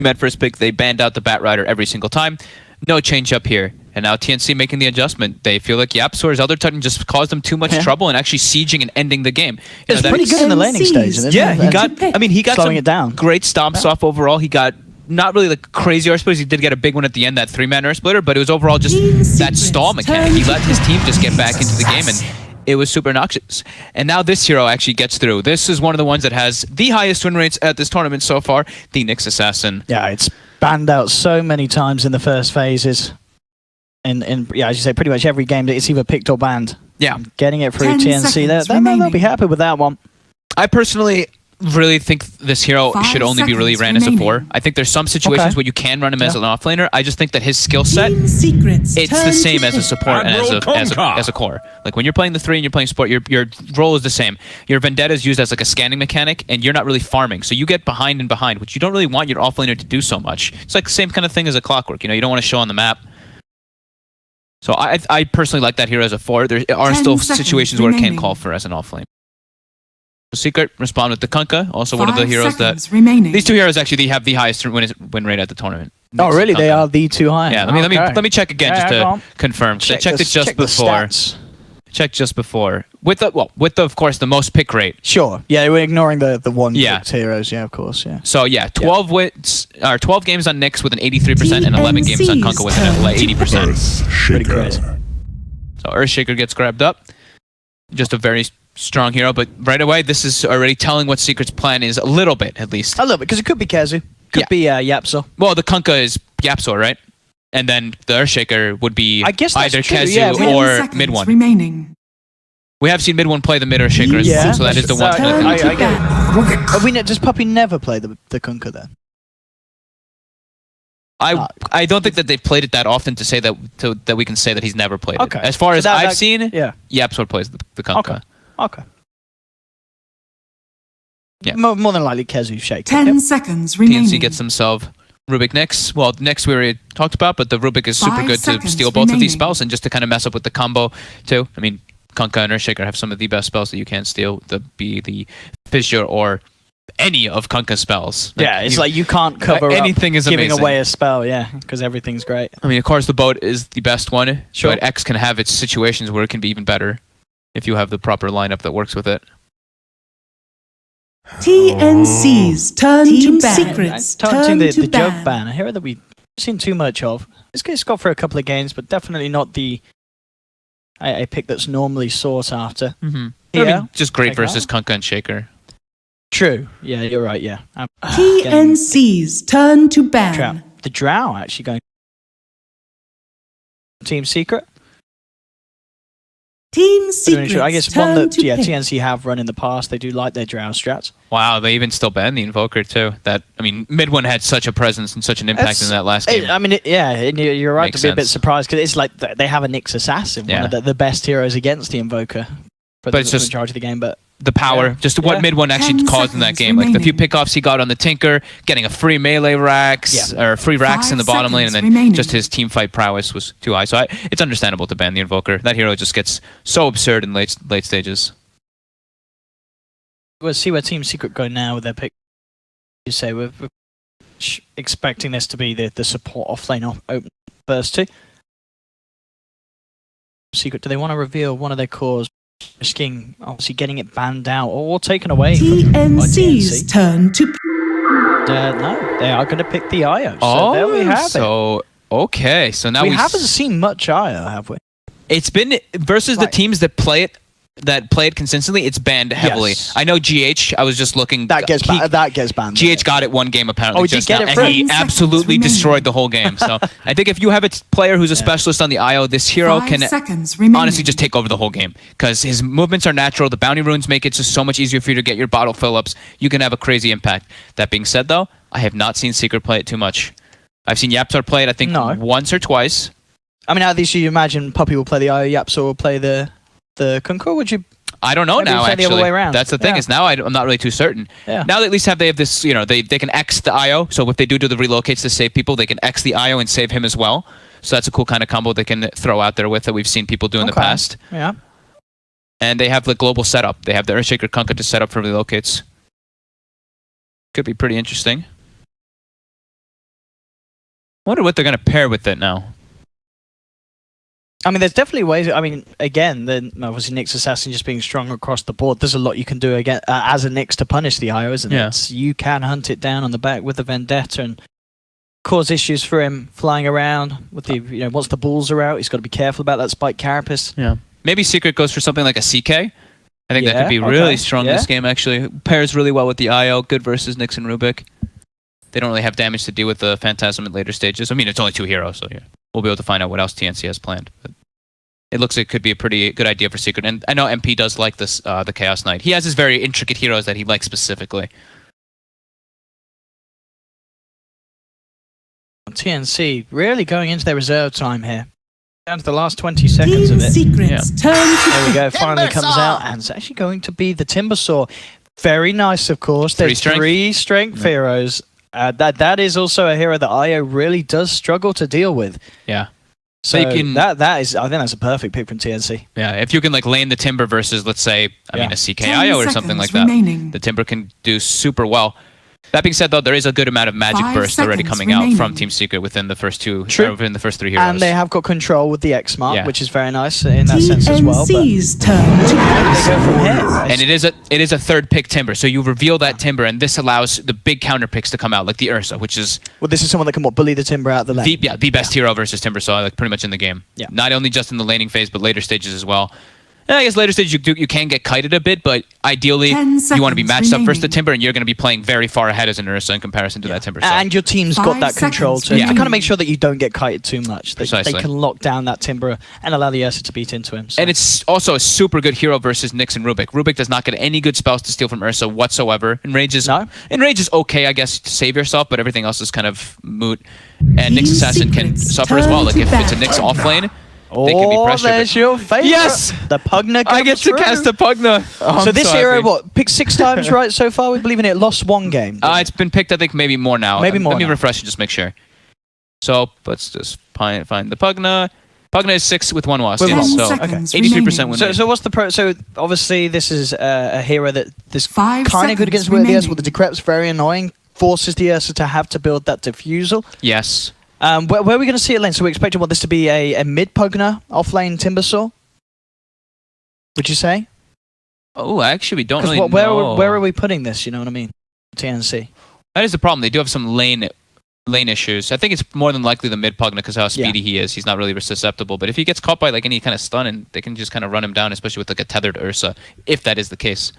Met first pick, they banned out the Bat Rider every single time. No change up here. And now TNC making the adjustment. They feel like YapzOr's Elder Titan just caused them too much trouble and actually sieging and ending the game. It's pretty good in the laning stage, isn't it? Yeah, he got slowing some it down. Great stomps off overall. He got not really like crazy Earth Splitters. He did get a big one at the end, that 3-man Earth Splitter, but it was overall just that stall mechanic. He let his team just get back into the game, and it was super noxious. And now this hero actually gets through. This is one of the ones that has the highest win rates at this tournament so far, the Nyx Assassin. Yeah, it's banned out so many times in the first phases. In yeah, as you say, pretty much every game that it's either picked or banned. Yeah. Getting it through TNC, they'll be happy with that one. I personally really think this hero should only be really ran as a 4. I think there's some situations where you can run him as an offlaner. I just think that his skill set, it's the same as a support and as a core. Like when you're playing the 3 and you're playing support, your role is the same. Your Vendetta is used as like a scanning mechanic, and you're not really farming. So you get behind and behind, which you don't really want your offlaner to do so much. It's like the same kind of thing as a Clockwork. You know, you don't want to show on the map. So I personally like that hero as a 4. There are still situations where it can call for as an offlane. Secret respond with the Kunkka, also one of the heroes that these two heroes actually have the highest win rate at the tournament. Oh really? They are the two highest. Yeah, let me check again just to confirm. I checked it just before. Checked just before with the of course the most pick rate. Sure. Yeah, we're ignoring the one picked heroes. Yeah, of course. Yeah. So yeah, 12 wins or 12 games on Nyx with an 83% and 11 games on Kunkka with an 80%. Pretty crazy. So Earthshaker gets grabbed up. Just a very strong hero, but right away this is already telling what Secret's plan is a little bit, at least. A little bit, because it could be Kezu, could be YapzOr. Well, the Kunkka is YapzOr, right? And then the Earthshaker would be either Kezu or mid one. Remaining. We have seen mid one play the mid Earthshaker as well, so that is the one. I get it. Does Puppy never play the Kunkka then? I don't think that they've played it that often to say that we can say that he's never played it. As far as I've seen, YapzOr plays the Kunkka. Okay. Yeah. More than likely Kezu Shaker. 10 seconds remaining. TNC gets themselves Rubik Nyx. Well, Nyx we already talked about, but the Rubik is super good to steal both of these spells and just to kind of mess up with the combo too. I mean, Kunkka and Earthshaker have some of the best spells that you can steal. The Fissure or any of Kunkka's spells. Like it's like you can't cover anything is giving amazing. away a spell, because everything's great. I mean, of course, the boat is the best one, but X can have its situations where it can be even better if you have the proper lineup that works with it. TNC's turn to ban. Secrets turn to the joke ban. A hero that we've seen too much of. It's got for a couple of games, but definitely not the a pick that's normally sought after. I mean, just great versus Kunkka and Shaker. True. Yeah, you're right. Yeah. TNC's turn to ban. The Drow actually going. Team Secret. Team Secret. I guess one that TNC have run in the past. They do like their Drow strats. Wow, they even still ban the Invoker too. Mid one had such a presence and such an impact in that last game. You're right to be a bit surprised because it's like they have a Nyx Assassin, one of the best heroes against the Invoker for the majority of the game, but. The power, just what mid one actually caused in that game. Like the few pickoffs he got on the Tinker, getting a free melee racks, or free racks in the bottom lane, and then just his team fight prowess was too high. So it's understandable to ban the Invoker. That hero just gets so absurd in late stages. We'll see where Team Secret go now with their pick. You say we're expecting this to be the support offlane open burst too. Secret, do they want to reveal one of their cores? Risking obviously getting it banned out or taken away. TNC's turn to. No, they are going to pick the IO. So there we have it. Okay, so now we haven't seen much IO, have we? It's been versus the teams that play it consistently. It's banned heavily. I know GH. I was just looking. That gets banned. GH got it one game apparently. Did get it? And he absolutely destroyed the whole game. So I think if you have a player who's a specialist on the IO, this hero can honestly just take over the whole game because his movements are natural. The bounty runes make it just so much easier for you to get your bottle fill ups. You can have a crazy impact. That being said, though, I have not seen Secret play it too much. I've seen YapzOr play it. I think once or twice. I mean, at least you imagine Puppy will play the IO, YapzOr will play the Kunkka. Would you? I don't know now, actually. The other way around. That's the thing, is now I'm not really too certain. Now they at least they have this, they can X the IO, so if they do the relocates to save people, they can X the IO and save him as well. So that's a cool kind of combo they can throw out there with that we've seen people do in the past. Yeah. And they have the global setup. They have the Earthshaker Kunkka to set up for relocates. Could be pretty interesting. wonder what they're going to pair with it now. I mean, there's definitely ways. I mean, again, then obviously Nyx Assassin just being strong across the board. There's a lot you can do again as a Nyx to punish the IO, isn't it? You can hunt it down on the back with the Vendetta and cause issues for him flying around with the once the balls are out, he's got to be careful about that spike carapace. Yeah, maybe Secret goes for something like a CK. I think that could be really strong this game. Actually, pairs really well with the IO. Good versus Nyx and Rubik. They don't really have damage to deal with the Phantasm at later stages. I mean, it's only 2 heroes, so we'll be able to find out what else TNC has planned. But it looks like it could be a pretty good idea for Secret. And I know MP does like this, the Chaos Knight. He has his very intricate heroes that he likes specifically. TNC really going into their reserve time here. Down to the last 20 seconds of it. Secrets turn to there we go, finally comes out, and it's actually going to be the Timbersaw. Very nice, of course. There's 3 strength heroes. That is also a hero that IO really does struggle to deal with. Yeah. So you can, that is, I think that's a perfect pick from TNC. Yeah, if you can like lane the Timber versus, let's say, I mean, a CKIO or something like that, the Timber can do super well. That being said, though, there is a good amount of magic burst already coming out from Team Secret within the first 2, within the first 3 heroes. And they have got control with the X-Mark, which is very nice in that sense as well. TNC's turn to pass. They go from here. And it is a 3rd pick Timber, so you reveal that Timber, and this allows the big counter picks to come out, like the Ursa, which is... Well, this is someone that can bully the Timber out of the lane. The best hero versus Timber, so like pretty much in the game. Yeah. Not only just in the laning phase, but later stages as well. I guess later stage you can get kited a bit, but ideally you want to be matched up versus the Timber, and you're going to be playing very far ahead as an Ursa in comparison to that Timber. So. And your team's got that control to kind of make sure that you don't get kited too much. They can lock down that Timber and allow the Ursa to beat into him. So. And it's also a super good hero versus Nyx and Rubik. Rubik does not get any good spells to steal from Ursa whatsoever. Enrage is okay, I guess, to save yourself, but everything else is kind of moot. And Nyx Assassin can suffer as well. Like if it's a Nyx off lane, they can be pressured. There's your favorite. Yes! The Pugna comes I get to cast a Pugna. So this hero, picked 6 times, right, so far? We believe in it. Lost 1 game. It's been picked, I think, maybe more now. Maybe more Let me refresh and just make sure. So let's just find the Pugna. Pugna is 6 with 1 wasp. Yes, so 83% win rate. So what's the pro? So obviously this is a hero that this kind of good against the Ursa. The Decrep's very annoying. Forces the Ursa to have to build that diffusal. Yes. Where are we going to see it lane? So we're expecting this to be a mid Pugna off-lane Timbersaw? Would you say? Oh, actually, we don't really know. Where are we putting this? You know what I mean? TNC. That is the problem. They do have some lane issues. I think it's more than likely the mid Pugna because how speedy he is. He's not really susceptible. But if he gets caught by like any kind of stun, and they can just kind of run him down, especially with like a tethered Ursa, if that is the case.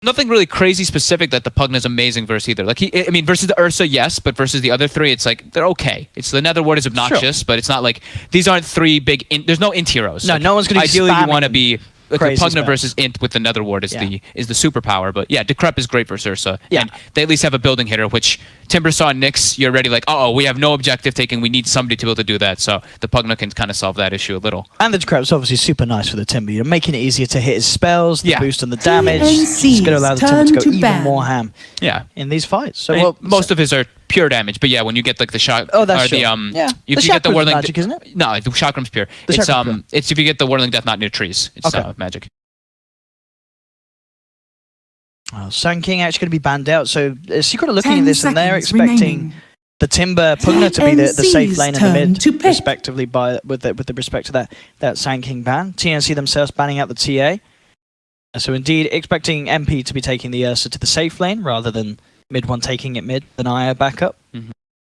Nothing really crazy specific that the Pugna is amazing versus either. Like versus the Ursa, yes, but versus the other 3, it's like they're okay. It's the Netherward is obnoxious, but it's not like these aren't 3 big. There's no int heroes. No, no one's going to. Ideally, you want to be like the Pugna spells. versus int with the Netherward is the superpower. But yeah, Decrep is great versus Ursa. Yeah, and they at least have a building hitter, which Timbersaw and Nyx, you're already like, we have no objective taking. We need somebody to be able to do that. So the Pugna can kind of solve that issue a little. And the Decrep's obviously super nice for the Timber. You're making it easier to hit his spells, the boost on the damage. It's going to allow the Timber to go even more ham. Yeah, in these fights. So most of his are pure damage, but yeah, when you get like the shock, that's the if you get the Whirling magic, isn't it? No, the Chakram's pure. It's if you get the Whirling Death Knot near trees. It's magic. Well, Sun King actually going to be banned out. So Secret are looking at this, and they're expecting the Timber Pugna to be the safe lane in the mid, respectively, with respect to that Sun King ban. TNC themselves banning out the TA. So indeed, expecting MP to be taking the Ursa to the safe lane rather than mid one taking it mid, then IO backup.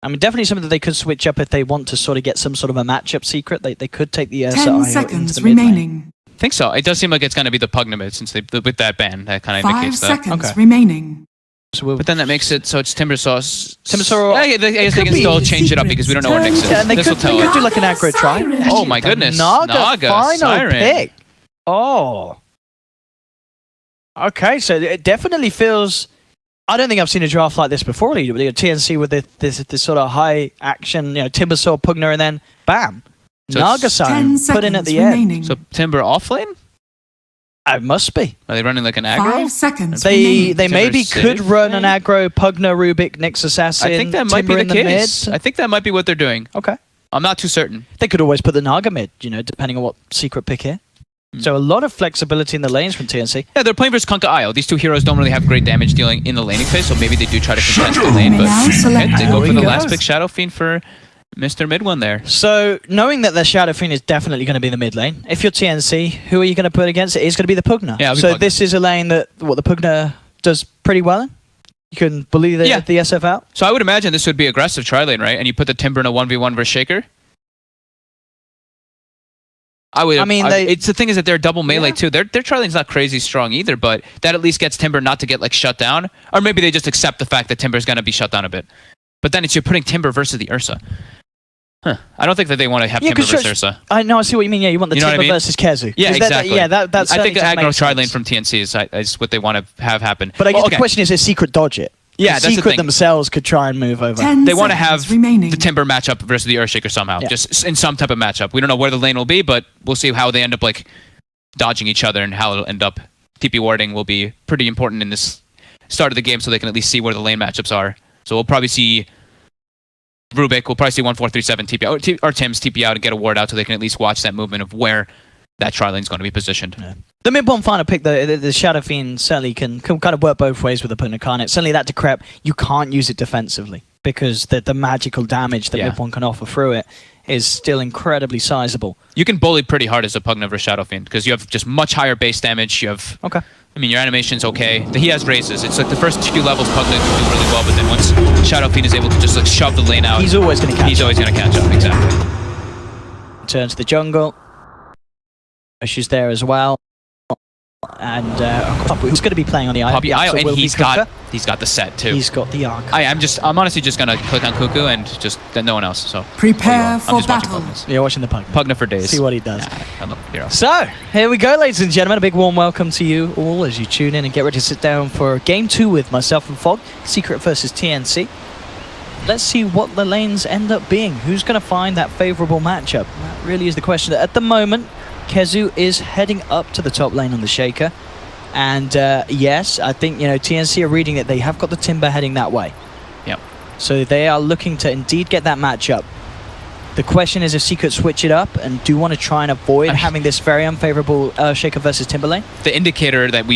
I mean, definitely something that they could switch up if they want to sort of get some sort of a matchup secret. They could take the Ursa IO into the mid lane. I think so. It does seem like it's going to be the Pugna mid since with that ban. That kind of indicates that. 5 seconds remaining. So but then that makes it so it's Timbersaw. I guess they can still change it up because we don't know where Nyx is. Yeah, and they could do like an aggro try. Oh my goodness. Naga final Siren. pick. Oh. Okay, so it definitely feels... I don't think I've seen a draft like this before. TNC with this sort of high action, Timbersaw, Pugna, and then bam. So Naga Siren put in at the end. So Timber offlane? It must be. Are they running like an aggro? 5 seconds They maybe could run an aggro, Pugna, Rubik, Nyx Assassin. I think that might be the case. I think that might be what they're doing. Okay. I'm not too certain. They could always put the Naga mid, depending on what secret pick here. So a lot of flexibility in the lanes from TNC. Yeah, they're playing versus Kunkka Io. These two heroes don't really have great damage dealing in the laning phase, so maybe they do try to contest the lane, but okay, they go for the last pick Shadow Fiend for Mr. Mid One there. So, knowing that the Shadow Fiend is definitely going to be the mid lane, if you're TNC, who are you going to put against it? It's going to be the Pugna. Yeah, so Pugna. this is a lane that the Pugna does pretty well in. You can bully the SF out. So I would imagine this would be aggressive tri-lane, right? And you put the Timber in a 1v1 versus Shaker? It's the thing is that they're double melee too. Their tri-lane's not crazy strong either, but that at least gets Timber not to get like shut down. Or maybe they just accept the fact that Timber's going to be shut down a bit. But then it's you're putting Timber versus the Ursa. Huh. I don't think that they want to have Timber versus Ursa. I know, I see what you mean. Yeah, you want the Timber versus Kezu. Yeah, exactly. That's I think the aggro tri-lane from TNC is what they want to have happen. But I guess the question is Secret dodge it? Yeah, that's Secret the thing. themselves could try and move over. They want to have the Timber matchup versus the Earthshaker somehow, just in some type of matchup. We don't know where the lane will be, but we'll see how they end up like dodging each other and how it'll end up. TP warding will be pretty important in this start of the game, so they can at least see where the lane matchups are. So we'll probably see Rubik. We'll probably see 1437 TP out, or Tims TP out and get a ward out, so they can at least watch that movement of where that tri-lane is going to be positioned. Yeah. The mid-bomb final pick, the Shadow Fiend certainly can kind of work both ways with the opponent, can't it? Certainly that Decrep, you can't use it defensively because the magical damage that mid-bomb can offer through it is still incredibly sizable. You can bully pretty hard as a Pugna versus Shadow Fiend because you have just much higher base damage. You have, I mean, your animation's okay. He has raises. It's like the first 2 levels Pugna can do really well, but then once Shadow Fiend is able to just like shove the lane out, he's always going to catch up. He's always going to catch up, exactly. Turn to the jungle. Issues there as well. And who's going to be playing on the Poppy Io, and he's got the set too. He's got the arc. I'm honestly just gonna click on Cuckoo and just then no one else. So prepare for battle. You're watching the Pugna. Pugna for days. See what he does. I love hero. So here we go, ladies and gentlemen. A big warm welcome to you all as you tune in and get ready to sit down for game 2 with myself and Fog. Secret versus TNC. Let's see what the lanes end up being. Who's going to find that favorable matchup? That really is the question. At the moment, Kezu is heading up to the top lane on the Shaker. And yes, I think, TNC are reading that they have got the Timber heading that way. Yep. So they are looking to indeed get that matchup. The question is if Secret switch it up and do want to try and avoid having this very unfavorable Shaker versus Timber lane. The indicator that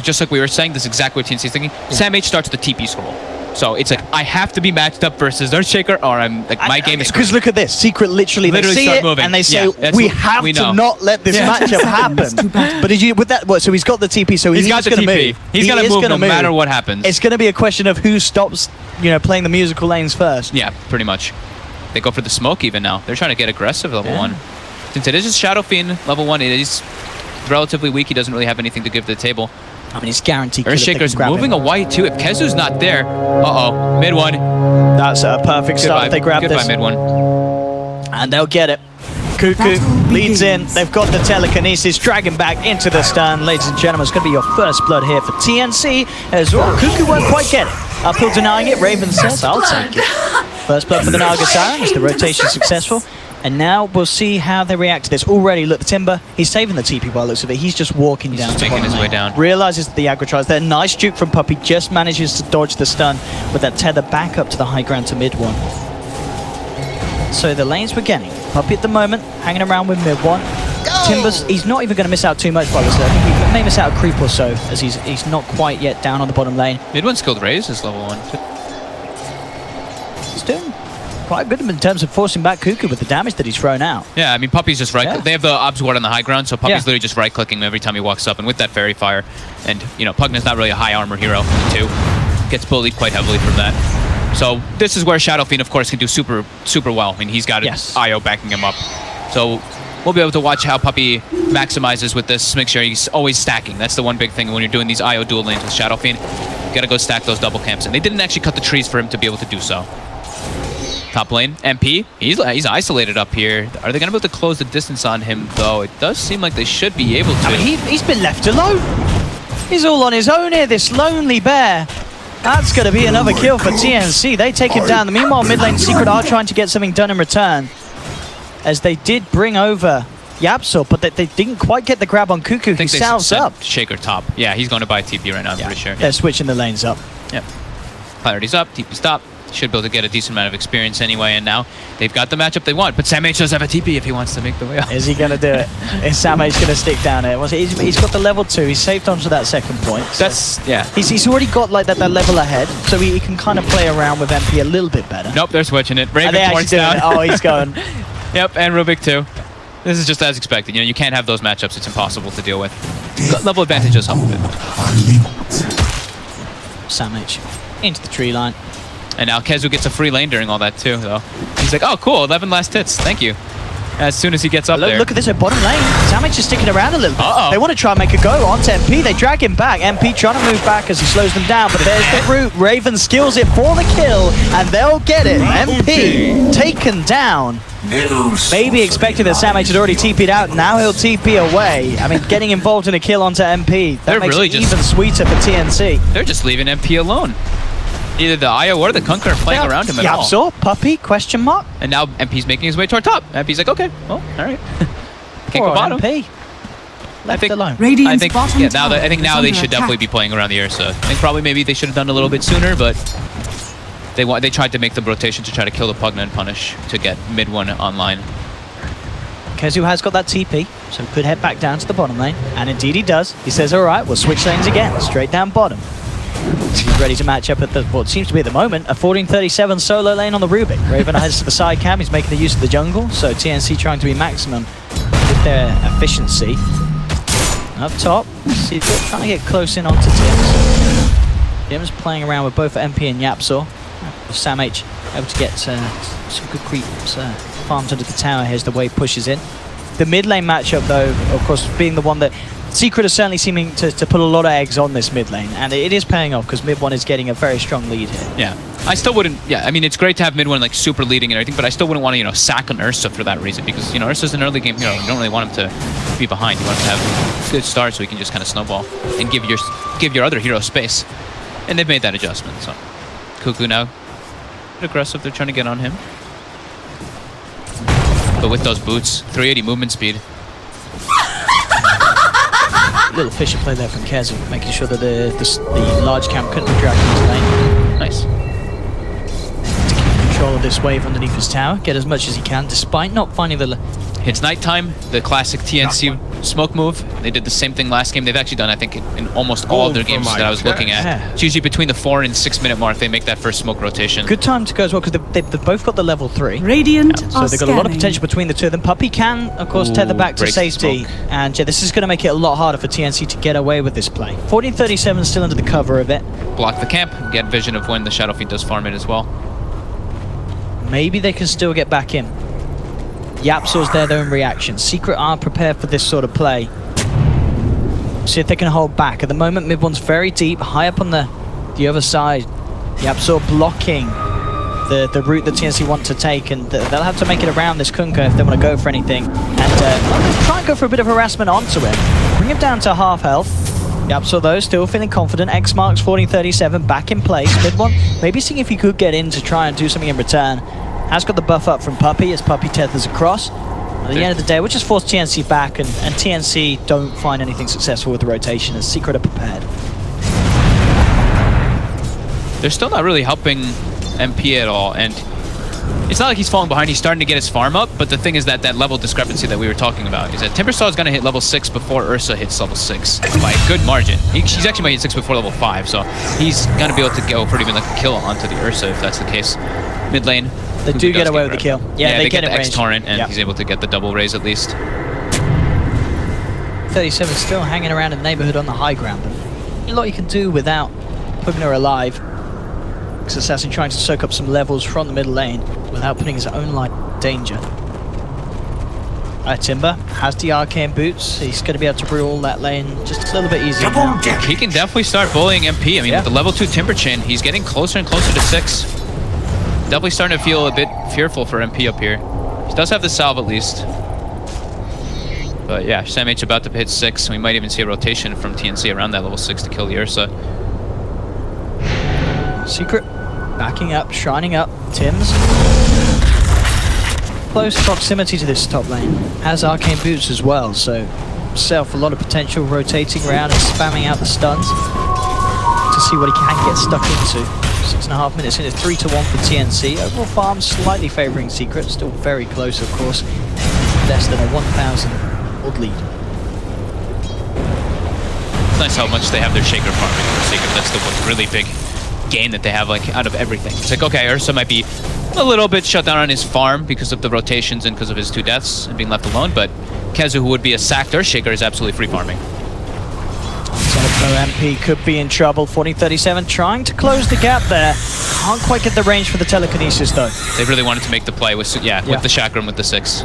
just like we were saying, this is exactly what TNC is thinking. Sam H starts the TP scroll. So it's like, I have to be matched up versus Earthshaker or I'm like, my game is... Because look at this, Secret literally they see it moving. And they say, we have to not let this matchup happen. But did you, with that, so he's got the TP, so he's going to move. He's going to move no matter what happens. It's going to be a question of who stops, playing the musical lanes first. Yeah, pretty much. They go for the smoke even now. They're trying to get aggressive level 1. Since it is just Shadow Fiend level 1, it is relatively weak. He doesn't really have anything to give to the table. I mean, it's guaranteed. Earthshaker's moving a white too. If Kezu's not there, mid one. That's a perfect start if they grab this. Goodbye, mid one. And they'll get it. Cuckoo leads in. They've got the telekinesis, dragging back into the stun. Ladies and gentlemen, it's going to be your first blood here for TNC as well. Cuckoo won't quite get it. Uphill denying it. Raven says, I'll take it. First blood for the Naga Siren. Is the rotation successful? And now we'll see how they react to this. Already, look, the Timber, he's saving the TP by the looks of it. He's just walking down. He's making his way down. Realizes the aggro tries there. Nice juke from Puppy. Just manages to dodge the stun with that tether back up to the high ground to mid one. So the lanes we're getting. Puppy at the moment, hanging around with mid one. Timbers, he's not even going to miss out too much by this. I think he may miss out a creep or so as he's not quite yet down on the bottom lane. Mid one skilled raise is level 1. He's doing quite good in terms of forcing back Cuckoo with the damage that he's thrown out. Yeah, I mean, Puppy's just right. They have the Obs Ward on the high ground, so Puppy's literally just right-clicking him every time he walks up. And with that Fairy Fire, and, Pugna's not really a high armor hero, too. Gets bullied quite heavily from that. So this is where Shadow Fiend, of course, can do super, super well. I mean, he's got Io backing him up. So we'll be able to watch how Puppy maximizes with this, make sure he's always stacking. That's the one big thing when you're doing these Io dual lanes with Shadow Fiend. You gotta go stack those double camps. And they didn't actually cut the trees for him to be able to do so. Top lane, MP, he's isolated up here. Are they going to be able to close the distance on him, though? It does seem like they should be able to. I mean, he's been left alone. He's all on his own here, this lonely bear. That's going to be another kill for TNC. They take him down. Meanwhile, mid lane Secret are trying to get something done in return, as they did bring over Yapsor, but they didn't quite get the grab on Cuckoo. He salves up. Shaker top. Yeah, he's going to buy TP right now, I'm pretty sure. They're switching the lanes up. Yep. Clarity's up, TP stop. should be able to get a decent amount of experience anyway, and now they've got the matchup they want. But Sam H does have a TP if he wants to make the way up. Is he going to do it? Is Sam H going to stick down here? He's got the level 2. He's saved onto that second point. So That's, yeah. He's already got like that level ahead, so he can kind of play around with MP a little bit better. Nope, they're switching it. Raven points down. Oh, he's going. Yep, and Rubik too. This is just as expected. You know, you can't have those matchups. It's impossible to deal with. Level advantage does help a bit. Sam H into the tree line. And now Kezu gets a free lane during all that too, though. He's like, oh, cool, 11 last hits. Thank you. As soon as he gets up there. Look at this at bottom lane. Sam H is sticking around a little bit. They want to try and make a go onto MP. They drag him back. MP trying to move back as he slows them down, but there's the root. Raven skills it for the kill, and they'll get it. MP taken down. Maybe expecting that Sam H had already TP'd out. Now he'll TP away. I mean, getting involved in a kill onto MP. That makes it even sweeter for TNC. They're just leaving MP alone. Either the IO or the Kunkka are playing around him at all. Yapzor, Puppey, question mark. And now MP's making his way toward top. MP's like, okay, well, all right. Can't go bottom. MP. Left alone. I think now they should definitely be playing around the Ursa. I think probably maybe they should have done a little bit sooner, but they tried to make the rotation to try to kill the Pugna and punish to get mid one online. Kezu has got that TP, so could head back down to the bottom lane, and indeed he does. He says, all right, we'll switch lanes again, straight down bottom. He's ready to match up at what seems to be at the moment a 1437 solo lane on the Rubik. Raven heads to the side cam. He's making the use of the jungle, so TNC trying to be maximum with their efficiency. Up top, see, trying to get close in onto Tims. Tims playing around with both MP and Yapzor. Sam H able to get some good creeps farmed under the tower here as the wave pushes in. The mid lane matchup, though, of course, being the one that Secret is certainly seeming to put a lot of eggs on this mid lane, and it is paying off because mid one is getting a very strong lead here. Yeah, I still wouldn't. Yeah, I mean, it's great to have mid one like super leading and everything, but I still wouldn't want to sack an Ursa for that reason, because Ursa's an early game hero. You don't really want him to be behind. You want him to have a good start so he can just kind of snowball and give your other hero space. And they've made that adjustment. So Cuckoo now a bit aggressive. They're trying to get on him, but with those boots, 380 movement speed. Little fisher play there from Kezu, making sure that the large camp couldn't be dragged into lane. Nice. To keep control of this wave underneath his tower, get as much as he can, despite not finding the... It's nighttime, the classic TNC smoke move. They did the same thing last game. They've actually done, I think, in almost all of their games that I was looking at. Yeah. It's usually between the 4 and 6 minute mark they make that first smoke rotation. Good time to go as well, because they've both got the level 3. Radiant so they've got a lot of potential between the two of them. Puppey can, of course, tether back to safety. And yeah, this is going to make it a lot harder for TNC to get away with this play. 1437 still under the cover of it. Block the camp, get vision of when the Shadow Fiend does farm it as well. Maybe they can still get back in. Yapzor's there though in reaction. Secret are prepared for this sort of play. See if they can hold back. At the moment, mid one's very deep, high up on the other side. Yapzor blocking the route that TNC want to take, and they'll have to make it around this Kunkka if they want to go for anything. And try and go for a bit of harassment onto him. Bring him down to half health. Yapzor though, still feeling confident. X marks 1437 back in place. Mid one, maybe seeing if he could get in to try and do something in return. Has got the buff up from Puppey as Puppey tethers across. At the end of the day, we'll just force TNC back, and TNC don't find anything successful with the rotation as Secret are prepared. They're still not really helping MP at all, and it's not like he's falling behind. He's starting to get his farm up, but the thing is that level discrepancy that we were talking about is that Timbersaw is going to hit level 6 before Ursa hits level 6 by a good margin. She's actually might hit 6 before level 5, so he's going to be able to go for even like a kill onto the Ursa if that's the case. Mid lane. They do get away with the kill. Yeah, they get the X-Torrent, and he's able to get the double raise at least. 37 still hanging around in the neighborhood on the high ground, but a lot you can do without putting her alive. Because Assassin trying to soak up some levels from the middle lane without putting his own life in danger. Timber has the arcane boots. He's going to be able to rule that lane just a little bit easier. He can definitely start bullying MP. I mean, with the level 2 Timber chain, he's getting closer and closer to 6. Definitely starting to feel a bit fearful for MP up here. He does have the salve at least. But yeah, Sam H about to hit 6. We might even see a rotation from TNC around that level 6 to kill the Ursa. Secret backing up, shining up. Tims. Close proximity to this top lane. Has arcane boots as well, so himself a lot of potential rotating around and spamming out the stuns to see what he can get stuck into. 6.5 minutes in, it's 3-1 for TNC. Overall farm slightly favouring Secret, still very close, of course. Less than a 1,000 odd lead. It's nice how much they have their Shaker farming for Secret. That's the one really big gain that they have, like, out of everything. It's like, okay, Ursa might be a little bit shut down on his farm because of the rotations and because of his 2 deaths and being left alone, but Kezu, who would be a sacked Earth Shaker, is absolutely free farming. So MP could be in trouble. 4037 trying to close the gap there. Can't quite get the range for the telekinesis though. They really wanted to make the play with, with the chakram with the 6.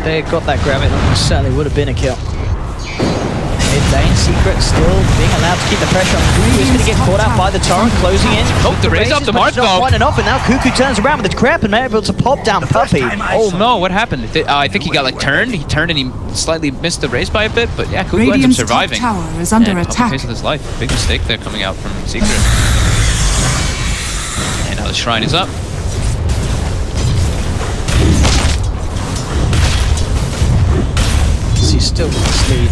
They got that grab, it certainly would have been a kill. Mid lane, Secret still being allowed to keep the pressure on Cuckoo. He's going to get caught out by the torrent, closing in. Oh, the raise off the mark though. Not enough, and now Cuckoo turns around with the grab and able to pop down Puppy. Oh no, what happened? I think he got like turned. He turned and he slightly missed the raise by a bit, but yeah, Cuckoo ends up surviving. Tower is under attack. Pays with his life. Big mistake there coming out from Secret. And now the shrine is up. He's still in this lead.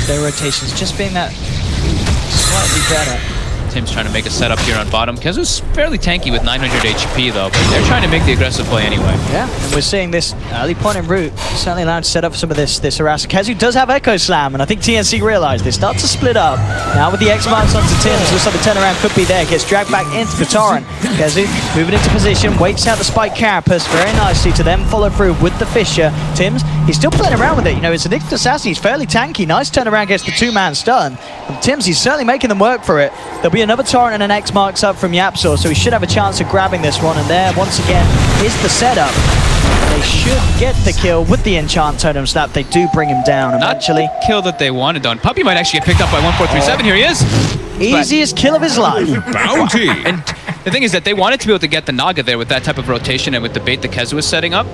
Their rotations just being that slightly better. Tim's trying to make a setup here on bottom. Kezu's fairly tanky with 900 HP though, but they're trying to make the aggressive play anyway. Yeah, and we're seeing this early point in route certainly allowed to set up some of this harass. Kezu does have Echo Slam, and I think TNC realized they start to split up. Now with the X marks onto Tims, looks like the turnaround could be there. Gets dragged back into the torrent. Kezu moving into position, waits out the spike carapace very nicely to then follow through with the Fissure. Tims, he's still playing around with it. You know, it's a Nick Assassin, he's fairly tanky. Nice turnaround, gets the 2-man stun. And Tims, he's certainly making them work for it. There'll be another torrent and an X marks up from Yapsor, so he should have a chance of grabbing this one. And there, once again, is the setup. They should get the kill with the enchant totem slap. They do bring him down eventually. Not the kill that they wanted on. Puppy might actually get picked up by 1437. Here he is. Easiest kill of his life. Bounty. And the thing is that they wanted to be able to get the Naga there with that type of rotation and with the bait that Kezu was setting up,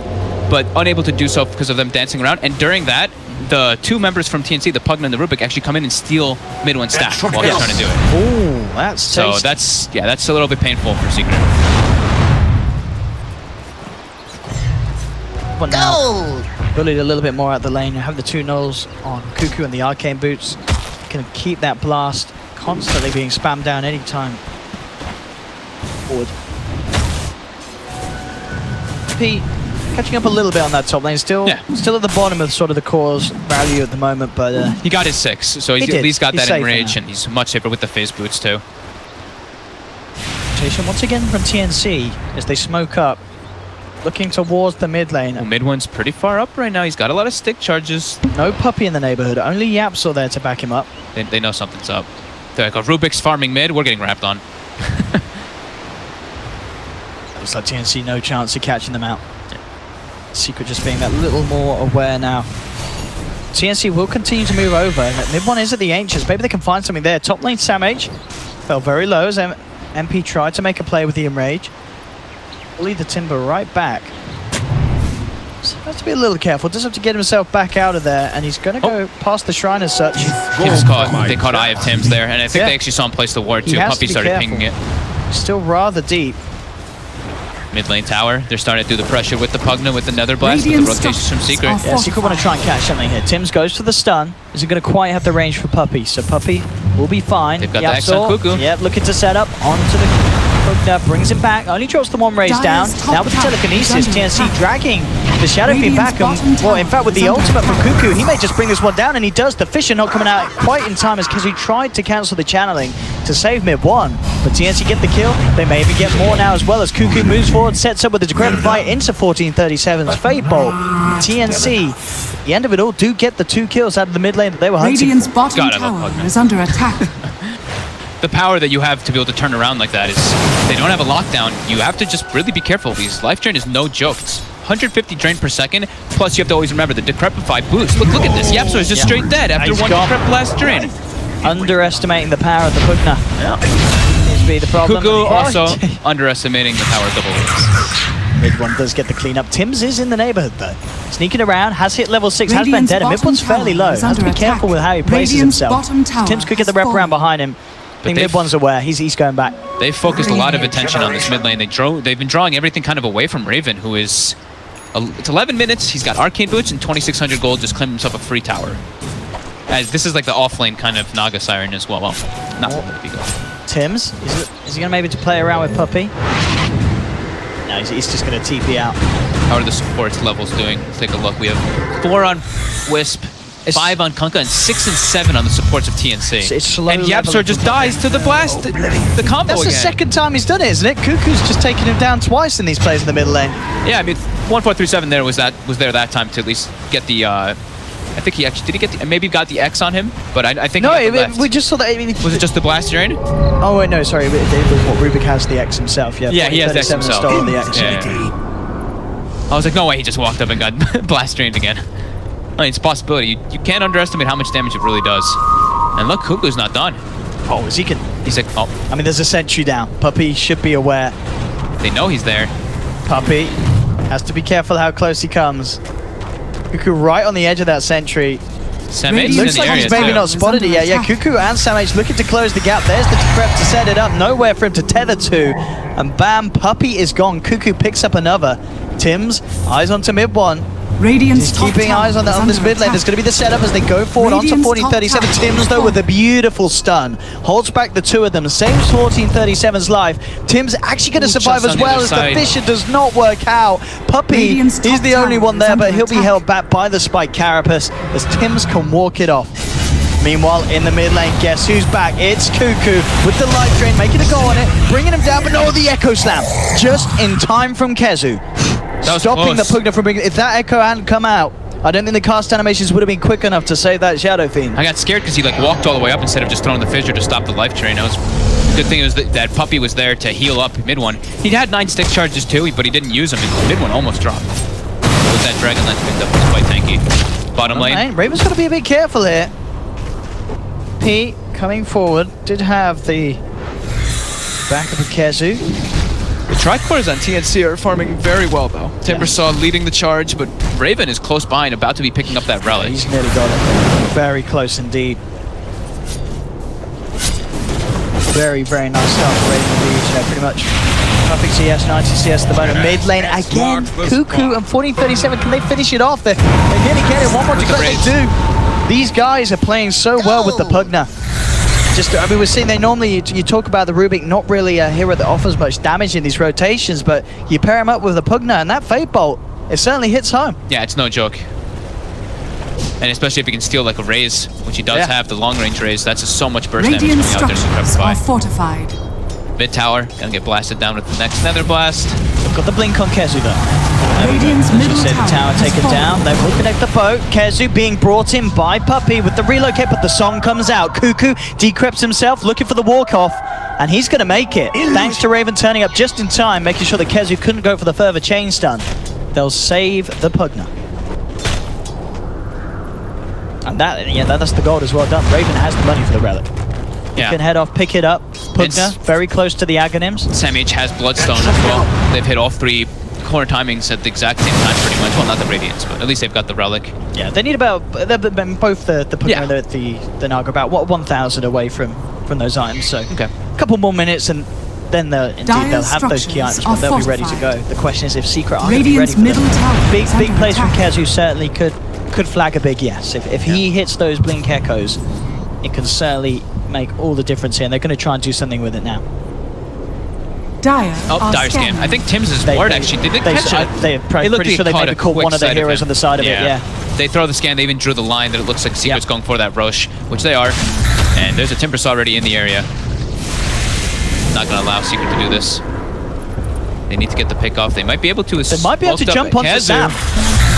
but unable to do so because of them dancing around. And during that, the 2 members from TNC, the Pugna and the Rubik, actually come in and steal mid 1 stack while he's trying to do it. Ooh, that's so tasty. that's a little bit painful for Secret. But now, bullied a little bit more out the lane. You have the 2 nulls on Cuckoo and the arcane boots. Can keep that blast constantly being spammed down anytime forward. Pete, catching up a little bit on that top lane, still at the bottom of sort of the core's value at the moment, but he got his 6, so he's at least got that enrage, and he's much safer with the phase boots too. Rotation once again from TNC as they smoke up, looking towards the mid lane. Well, mid one's pretty far up right now. He's got a lot of stick charges. No Puppy in the neighborhood, only Yapsor there to back him up. They know something's up. They're like, Rubik's farming mid, we're getting wrapped on. Looks like TNC no chance of catching them out. Secret just being that little more aware now. TNC will continue to move over. Mid one is at the Ancients. Maybe they can find something there. Top lane Sam H fell very low as MP tried to make a play with the Enrage. Will lead the Timber right back. So has to be a little careful. Does have to get himself back out of there, and he's going to go past the shrine as such. He was caught. They caught Eye of Tims there, and I think they actually saw him place the ward too. Puppy started pinging it. Still rather deep. Mid lane tower, they're starting to do the pressure with the Pugna with the Nether Blast, with the rotations from Secret. Yeah, Secret want to try and catch something here. Tims goes for the stun. Isn't going to quite have the range for Puppy, so Puppy will be fine. They've got the X on Cuckoo. Yep, looking to set up onto the Pugna, brings him back. Only drops the 1 raise down. Now with the telekinesis, TNC dragging the Shadow Fiend back. And, well, in fact, with the ultimate from Cuckoo, he may just bring this one down, and he does. The Fissure not coming out quite in time as Kizu tried to cancel the channeling to save mid 1. But TNC get the kill. They may even get more now as well as Cuckoo moves forward, sets up with the decrepit fight into 1437's Fate Bolt. TNC, at the end of it all, do get the 2 kills out of the mid lane that they were hunting. Radiant's bottom tower is under attack. The power that you have to be able to turn around like that is, they don't have a lockdown. You have to just really be careful because life drain is no joke. It's 150 drain per second, plus you have to always remember the Decrepify boost. Look at this. Yapsor is just straight dead after 1 Decrepit blast drain. Underestimating the power of the Pugna. Seems to be the problem. Cuckoo also underestimating the power of double wings. Mid one does get the cleanup. Tims is in the neighborhood though. Sneaking around, has hit level 6, has been dead. Mid one's fairly low. Has to be careful with how he places himself. Tims could get the wrap around behind him. I think mid one's aware. He's going back. They've focused a lot of attention on this mid lane. They've been drawing everything kind of away from Raven, who is... It's 11 minutes. He's got Arcane Boots and 2,600 gold. Just claimed himself a free tower. As this is like the off lane kind of Naga Siren as well. Well, not what would be good. Tims, is he going to maybe to play around with Puppey? No, he's just going to TP out. How are the supports levels doing? Let's take a look. We have 4 on Wisp, 5 on Kunkka, and 6 and 7 on the supports of TNC. It's slow and Yapsor just dies to the blast, the combo That's again. the second time he's done it, isn't it? Cuckoo's just taken him down twice in these plays in the middle lane. Yeah, I mean, 1437 there was there that time to at least get the. I think he actually did. He get the, maybe got the X on him, but I think no. He got the We just saw that. I mean, was it just the blast drain? Oh wait, no, sorry. Rubik has the X himself. Yeah, yeah, he has the X himself. Stolen the X. Yeah. I was like, no way, he just walked up and got blast drained again. I mean, it's a possibility. You can't underestimate how much damage it really does. And look, Cuckoo's not done. Oh, is he can? He's like, oh. I mean, there's a sentry down. Puppey should be aware. They know he's there. Puppey has to be careful how close he comes. Cuckoo right on the edge of that sentry. Samh Looks like he's maybe not spotted it yet. Yeah, Cuckoo and Samh looking to close the gap. There's the prep to set it up. Nowhere for him to tether to. And bam, Puppey is gone. Cuckoo picks up another. Tims, eyes onto mid one. Radiant's He's keeping eyes on this mid lane. There's going to be the setup as they go forward onto 1437. Tims, though, with a beautiful stun. Holds back the two of them. Saves 1437's life. Tims actually going to survive as well as the Fisher does not work out. Puppey is the only one there, but he'll be held back by the Spike Carapace as Tims can walk it off. Meanwhile, in the mid lane, guess who's back? It's Cuckoo with the life drain, making a go on it, bringing him down, but no, the Echo Slam. Just in time from Kezu. Stopping the Pugna from bringing. If that Echo hadn't come out, I don't think the cast animations would have been quick enough to save that Shadow Fiend. I got scared because he like walked all the way up instead of just throwing the fissure to stop the life drain. That was good thing was that Puppey was there to heal up mid one. He had 9 stick charges too, but he didn't use them. Mid one almost dropped. With that Dragon Lance picked up was quite tanky. Bottom lane. Raven's got to be a bit careful here. P coming forward did have the backup of Kezu. The Tricores on TNC are farming very well, though. Timbersaw leading the charge, but Raven is close by and about to be picking up that relic. He's nearly got it. Very close indeed. Very, very nice start for Raven indeed. Pretty much perfect CS, 90 CS at the moment. Mid lane again. Cuckoo and 1437. Can they finish it off? They're going to get it. One more to go. They do. These guys are playing so well with the Pugna. I mean, we're seeing they normally, you talk about the Rubik, not really a hero that offers much damage in these rotations, but you pair him up with the Pugna and that Fate Bolt, it certainly hits home. Yeah, it's no joke. And especially if he can steal like a raise, which he does have, the long range raise, that's just so much burst damage coming out there. Structures are fortified. Mid tower, gonna get blasted down with the next Nether Blast. We've got the blink on Kezu though. Radiant's middle tower taken down. They will connect the boat. Kezu being brought in by Puppey with the relocate, but the song comes out. Cuckoo decrypts himself, looking for the walk-off, and he's going to make it. Thanks to Raven turning up just in time, making sure that Kezu couldn't go for the further chain stun. They'll save the Pugna. And that's the gold as well done. Raven has the money for the relic. He can head off, pick it up. Pugna, very close to the Aghanims. Samh has Bloodstone as well. They've hit all 3 corner timings at the exact same time pretty much. Well, not the Radiance, but at least they've got the relic. Yeah, they need about, both the Pugna and the Naga about, 1,000 away from those items. So a couple more minutes and then they'll have those key items, but they'll be ready to go. The question is if Secret are ready for them. Big plays from Kezu certainly could flag a big yes. If he hits those Blink Echoes, it can certainly make all the difference here, and they're going to try and do something with it now. Dire scan. I think Tim's ward actually. Did they catch it? They're pretty sure they maybe caught one of the heroes on the side of it, They throw the scan, they even drew the line that it looks like Secret's going for that rush, which they are. And there's a Timbersaw already in the area. Not going to allow Secret to do this. They need to get the pick off. They might be able to. They might be able to jump onto Sam.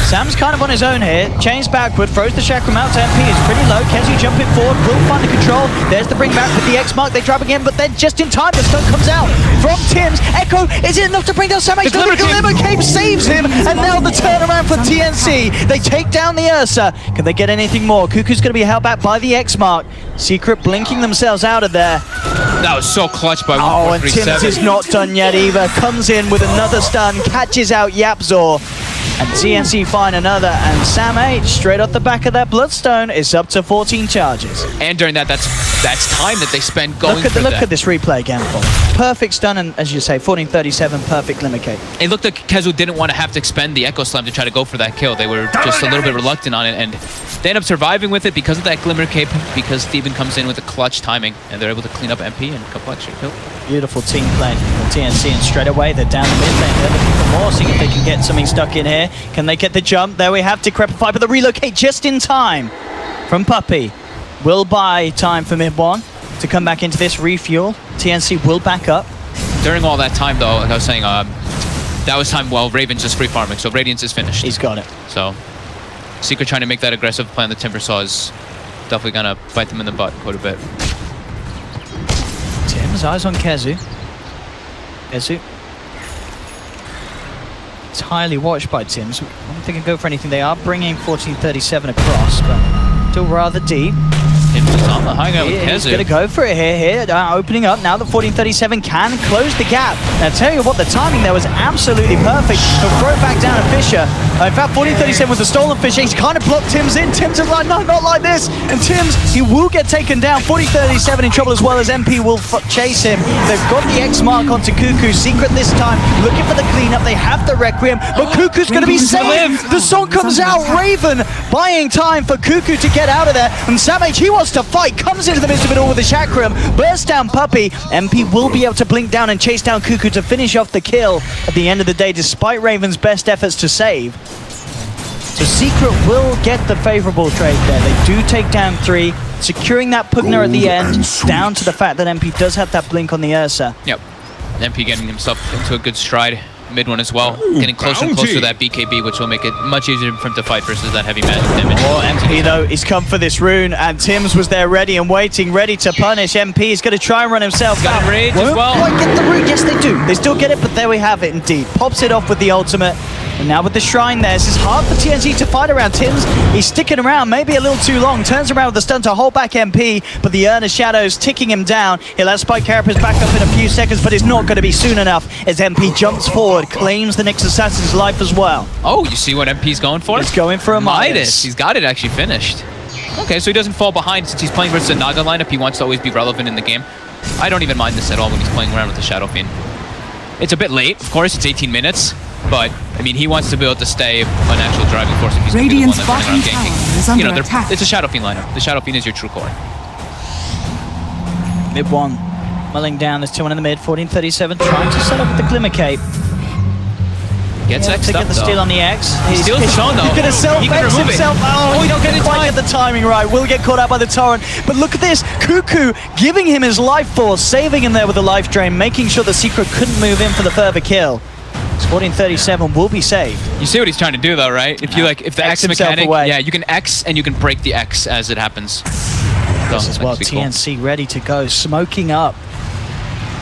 Sam's kind of on his own here. Chains backward, throws the Chakram out to MP. It's pretty low. Kezu jumping forward, will find the control. There's the bring back with the X mark. They grab again, but then just in time, the stun comes out from Tims. Echo, is it enough to bring down Samh? The Glimmer Cape saves him, and now the turnaround for TNC. They take down the Ursa. Can they get anything more? Cuckoo's going to be held back by the X mark. Secret blinking themselves out of there. That was so clutch by 1437. Oh, and Tims is not done yet either. Comes in with another stun, catches out Yapzor. And TNC find another, and Samh straight off the back of that Bloodstone is up to 14 charges. And during that, that's that's time that they spend going look for that. Look at this replay again, Paul. Perfect stun, and as you say, 1437, perfect limit cape. It looked like Kezu didn't want to have to expend the Echo Slam to try to go for that kill. They were just a little bit reluctant on it, and they end up surviving with it because of that Glimmer Cape, because Steven comes in with a clutch timing, and they're able to clean up MP and clutch your kill. Beautiful team play from TNC, and straight away they're down the mid lane. They're looking for more, seeing if they can get something stuck in here. Can they get the jump? There we have Decrepify, but the relocate just in time from Puppey. Will buy time for mid one to come back into this refuel. TNC will back up. During all that time, though, like I was saying, that was time while Raven's just free farming, so Radiance is finished. He's got it. So, Secret trying to make that aggressive play on the Timbersaw is definitely going to bite them in the butt quite a bit. Tim's eyes on Kezu. Kezu. It's highly watched by Tims. I don't think they can go for anything. They are bringing 1437 across, but still rather deep. Tims is on the high ground with He's Kezu. going to go for it here. Opening up now that 1437 can close the gap. Now, tell you what, the timing there was absolutely perfect. He'll throw it back down to Fisher. In fact, 1437 with the stolen Fisher. He's kind of blocked Tims in. Tims is like, no, not like this. And Tims, he will get taken down. 1437 in trouble as well, as MP will chase him. They've got the X mark onto Cuckoo. Secret this time, looking for the cleanup. They have the Requiem, but Cuckoo's going to be saved. The song comes out. Raven buying time for Cuckoo to get out of there. And Samage, he wants to fight, comes into the midst of it all with the Chakram, bursts down Puppey. MP will be able to blink down and chase down Cuckoo to finish off the kill at the end of the day, despite Raven's best efforts to save. So Secret will get the favorable trade there. They do take down 3, securing that Pugna at the end, down to the fact that MP does have that blink on the Ursa. Yep. MP getting himself into a good stride. Mid one as well, getting closer and closer to that BKB, which will make it much easier for him to fight versus that heavy magic damage. Oh, MP though, he's come for this rune, and Tims was there ready and waiting, ready to punish. MP. He's going to try and run himself Got out. rage as well. Won't quite get the rune. Yes, they do. They still get it, but there we have it indeed. Pops it off with the ultimate. And now with the shrine there, this is hard for TNC to fight around. Tims, he's sticking around, maybe a little too long. Turns around with the stun to hold back MP, but the Urn of Shadows ticking him down. He'll have Spike Carapace back up in a few seconds, but it's not going to be soon enough as MP jumps forward, claims the next assassin's life as well. Oh, you see what MP's going for? He's going for a Midas. He's got it actually finished. Okay, so he doesn't fall behind since he's playing versus a Naga lineup. He wants to always be relevant in the game. I don't even mind this at all when he's playing around with the Shadow Fiend. It's a bit late, of course, it's 18 minutes. But, I mean, he wants to be able to stay an actual driving force if he's going to be the one that's running around ganking. You know, it's a Shadow Fiend lineup. The Shadow Fiend is your true core. Mid one, mulling down. There's 2-1 in the mid. 1437 trying to set up with the Glimmer Cape. Gets X'd to get up, the steal on the X. He steals the zone, though. He's going to self-X himself. Oh, he don't didn't quite get the timing right. Will get caught out by the torrent. But look at this. Cuckoo giving him his life force, saving him there with the life drain, making sure the Secret couldn't move in for the further kill. 1437 will be saved. You see what he's trying to do, though, right? If you if the X mechanic, away. yeah, you can X and you can break the X as it happens. This as well. TNC cool. Ready to go, smoking up,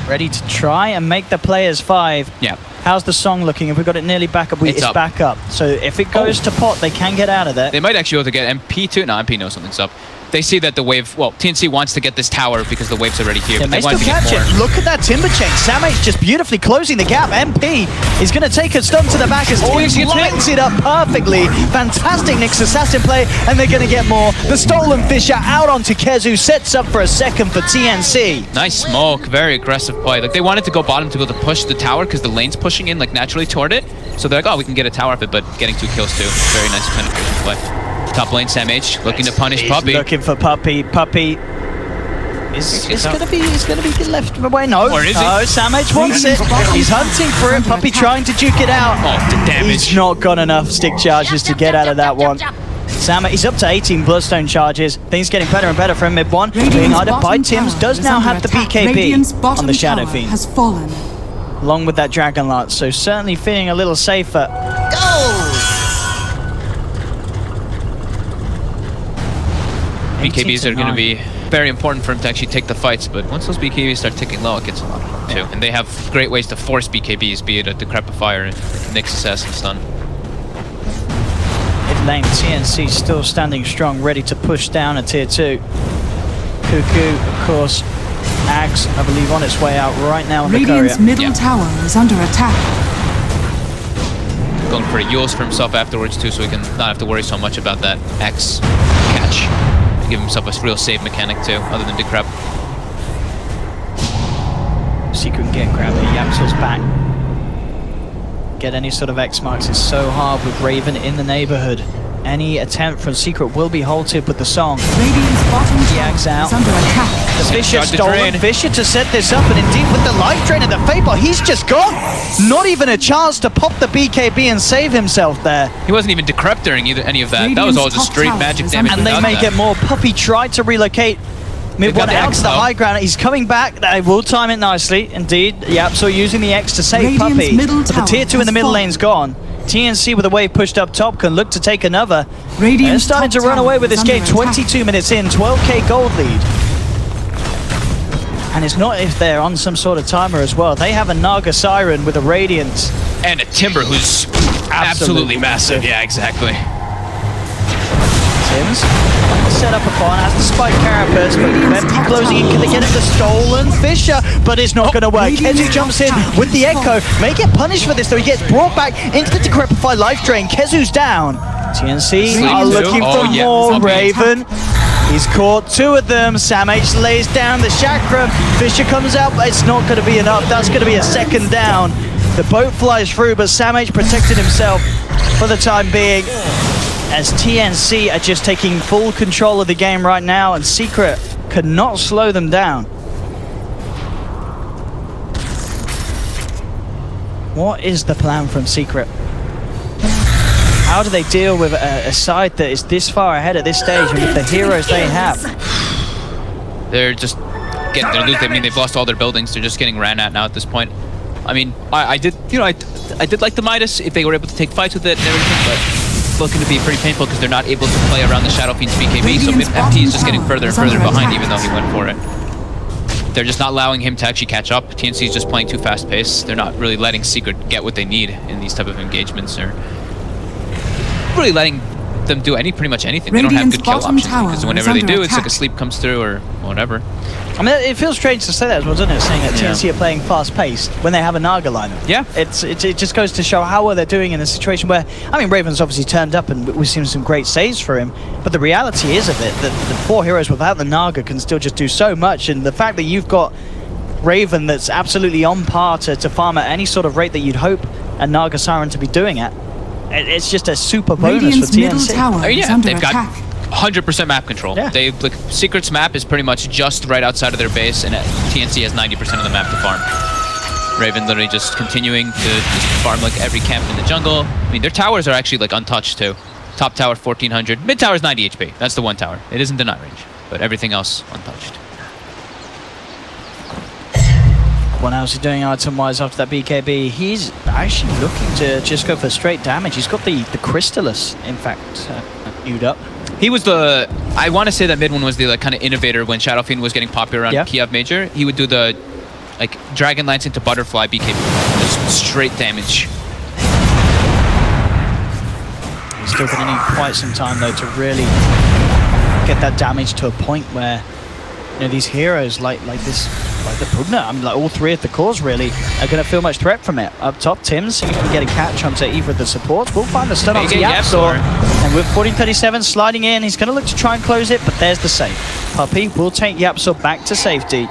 ready to try and make the players 5. Yeah. How's the song looking? If we got it nearly back up, it's back up. So if it goes to pot, they can get out of there. They might actually be able to get MP too. No, MP knows something's up. They see that the wave, well, TNC wants to get this tower because the wave's already here. They may still catch it. Look at that timber chain. Samage just beautifully closing the gap. MP is going to take a stun to the back as Tims lines it up perfectly. Fantastic Nyx Assassin play, and they're going to get more. The stolen Fisher out onto Kezu, sets up for a second for TNC. Nice smoke, very aggressive play. Like they wanted to go bottom to be able to push the tower because the lane's pushing in like naturally toward it. So they're like, oh, we can get a tower off it, but getting 2 kills too. Very nice penetration play. Top lane, Sam H looking to punish Puppey. Looking for Puppey. Puppey is going to be left away. No, or is no. Sam H wants it. He's hunting for it. Puppey trying to duke it out. Oh, the damage. He's not got enough stick charges to get out of that one. Sam, he's up to 18 Bloodstone charges. Things getting better and better for him mid one. Being eyed up by Tims, does now have the BKB on the Shadow Fiend. Has fallen. Along with that Dragon Lance, so certainly feeling a little safer. Go! BKBs are going to be very important for him to actually take the fights, but once those BKBs start ticking low, it gets a lot harder too. And they have great ways to force BKBs, be it a Decrepifier, Nyx Assassin stun. Mid lane, TNC still standing strong, ready to push down a tier 2. Cuckoo, of course, Axe, I believe, on its way out right now on the courier. Radiant's middle tower is under attack. Going for a Yules for himself afterwards too, so he can not have to worry so much about that X catch. to give himself a real save mechanic too, other than Decrep. Secret can get grabbed here. Yamsor's back. Get any sort of X marks is so hard with Raven in the neighborhood. Any attempt from Secret will be halted with the song. Radiant's bottom Yags out. is under attack. The Fisher stolen. Fisher to set this up, and indeed with the life drain and the Fable, he's just gone. Not even a chance to pop the BKB and save himself there. He wasn't even decrepit during any of that. That was all just straight magic damage. And they make it more. Puppey tried to relocate mid-one out to the high ground. He's coming back. They will time it nicely. Indeed, Yapso using the X to save Puppey. But the tier 2 in the middle lane's gone. TNC with a wave pushed up top can look to take another. They're starting to run away with this game. 22 minutes in, 12k gold lead. And it's not if they're on some sort of timer as well. They have a Naga Siren with a Radiant. And a Timber who's absolutely massive. Yeah, exactly. Tims set up a farm, has the spike carapace, but Empty closing in. Can they get it? The stolen Fisher, but it's not going to work. Kezu jumps in with the Echo. May get punished for this though. He gets brought back into the Decrepify life drain. Kezu's down. TNC are looking for more. Raven. He's caught 2 of them. Sam H lays down the chakram. Fisher comes out, but it's not going to be enough. That's going to be a second down. The boat flies through, but Sam H protected himself for the time being. As TNC are just taking full control of the game right now, and Secret could not slow them down. What is the plan from Secret? How do they deal with a side that is this far ahead at this stage and with the heroes they have? They're just getting their loot. I mean, they've lost all their buildings. They're just getting ran at now at this point. I mean, I did like the Midas if they were able to take fights with it and everything, but looking to be pretty painful because they're not able to play around the Shadow Fiend's BKB, so FP is just getting further and further behind even though he went for it. They're just not allowing him to actually catch up. TNC is just playing too fast paced. They're not really letting Secret get what they need in these type of engagements, or really letting them do pretty much anything. They don't have good kill options because whenever they do, it's like a sleep comes through or whatever. I mean, it feels strange to say that as well, doesn't it? Saying that TNC are playing fast-paced when they have a Naga lineup. Yeah. It just goes to show how well they're doing in a situation where, I mean, Raven's obviously turned up and we've seen some great saves for him, but the reality is of it that the 4 heroes without the Naga can still just do so much, and the fact that you've got Raven that's absolutely on par to farm at any sort of rate that you'd hope a Naga Siren to be doing at, it's just a super bonus for TNC. Oh yeah, they've got 100% map control. Yeah. Secret's map is pretty much just right outside of their base, and TNC has 90% of the map to farm. Raven literally just continuing to just farm like every camp in the jungle. I mean, their towers are actually like untouched too. Top tower 1400, mid tower is 90 HP. That's the one tower. It isn't deny range, but everything else untouched. What else is he doing item-wise after that BKB? He's actually looking to just go for straight damage. He's got the Crystallis, in fact, queued up. He was the, I want to say that mid one was the like kind of innovator when Shadow Fiend was getting popular around Kiev Major. He would do the like Dragon Lance into Butterfly BKB, just straight damage. He's still going to need quite some time though to really get that damage to a point where, you know, these heroes like this, like the Pugna, I mean, like all 3 of the cores really are going to feel much threat from it. Up top, Tims, see if he can get a catch onto either of the supports. We'll find the stun onto Yapsor. And with 1437 sliding in, he's going to look to try and close it, but there's the save. Puppey will take Yapsor back to safety.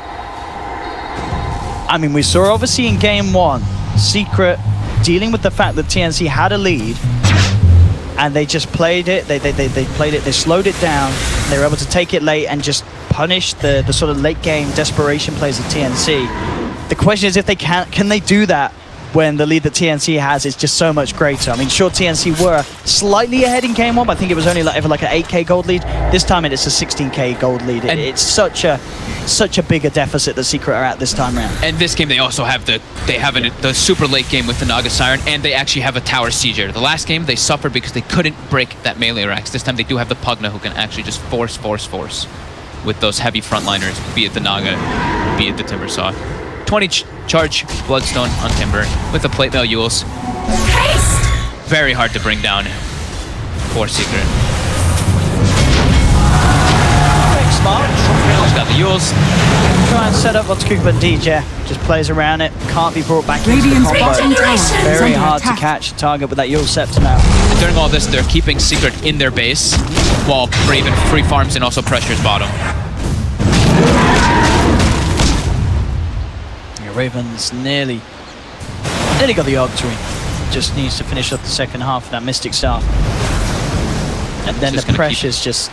I mean, we saw obviously in game 1, Secret dealing with the fact that TNC had a lead, and they just played it. They played it. They slowed it down. They were able to take it late and just punish the sort of late game desperation plays of TNC. The question is if they can they do that when the lead that TNC has is just so much greater. I mean, sure, TNC were slightly ahead in game 1, but I think it was only like an 8k gold lead. This time it's a 16k gold lead. It's such a bigger deficit that Secret are at this time around. And this game they also have the super late game with the Naga Siren, and they actually have a tower sieger. The last game they suffered because they couldn't break that melee racks. This time they do have the Pugna who can actually just force with those heavy frontliners, be it the Naga, be it the Timber Saw. 20 charge Bloodstone on Timber with the Plate Mail Yules. Very hard to bring down for Secret. X-Mark. He's got the Yules. Try and set up what's Kuku, but DJ just plays around it. Can't be brought back into the Radiant's combo. bottom tower is Very under hard attack. to catch the target with that Yule Scepter now. And during all this, they're keeping Secret in their base, while Raven free farms and also pressures bottom. Yeah, Raven's nearly got the orb to him. Just needs to finish up the second half of that Mystic Star. And then the pressure's just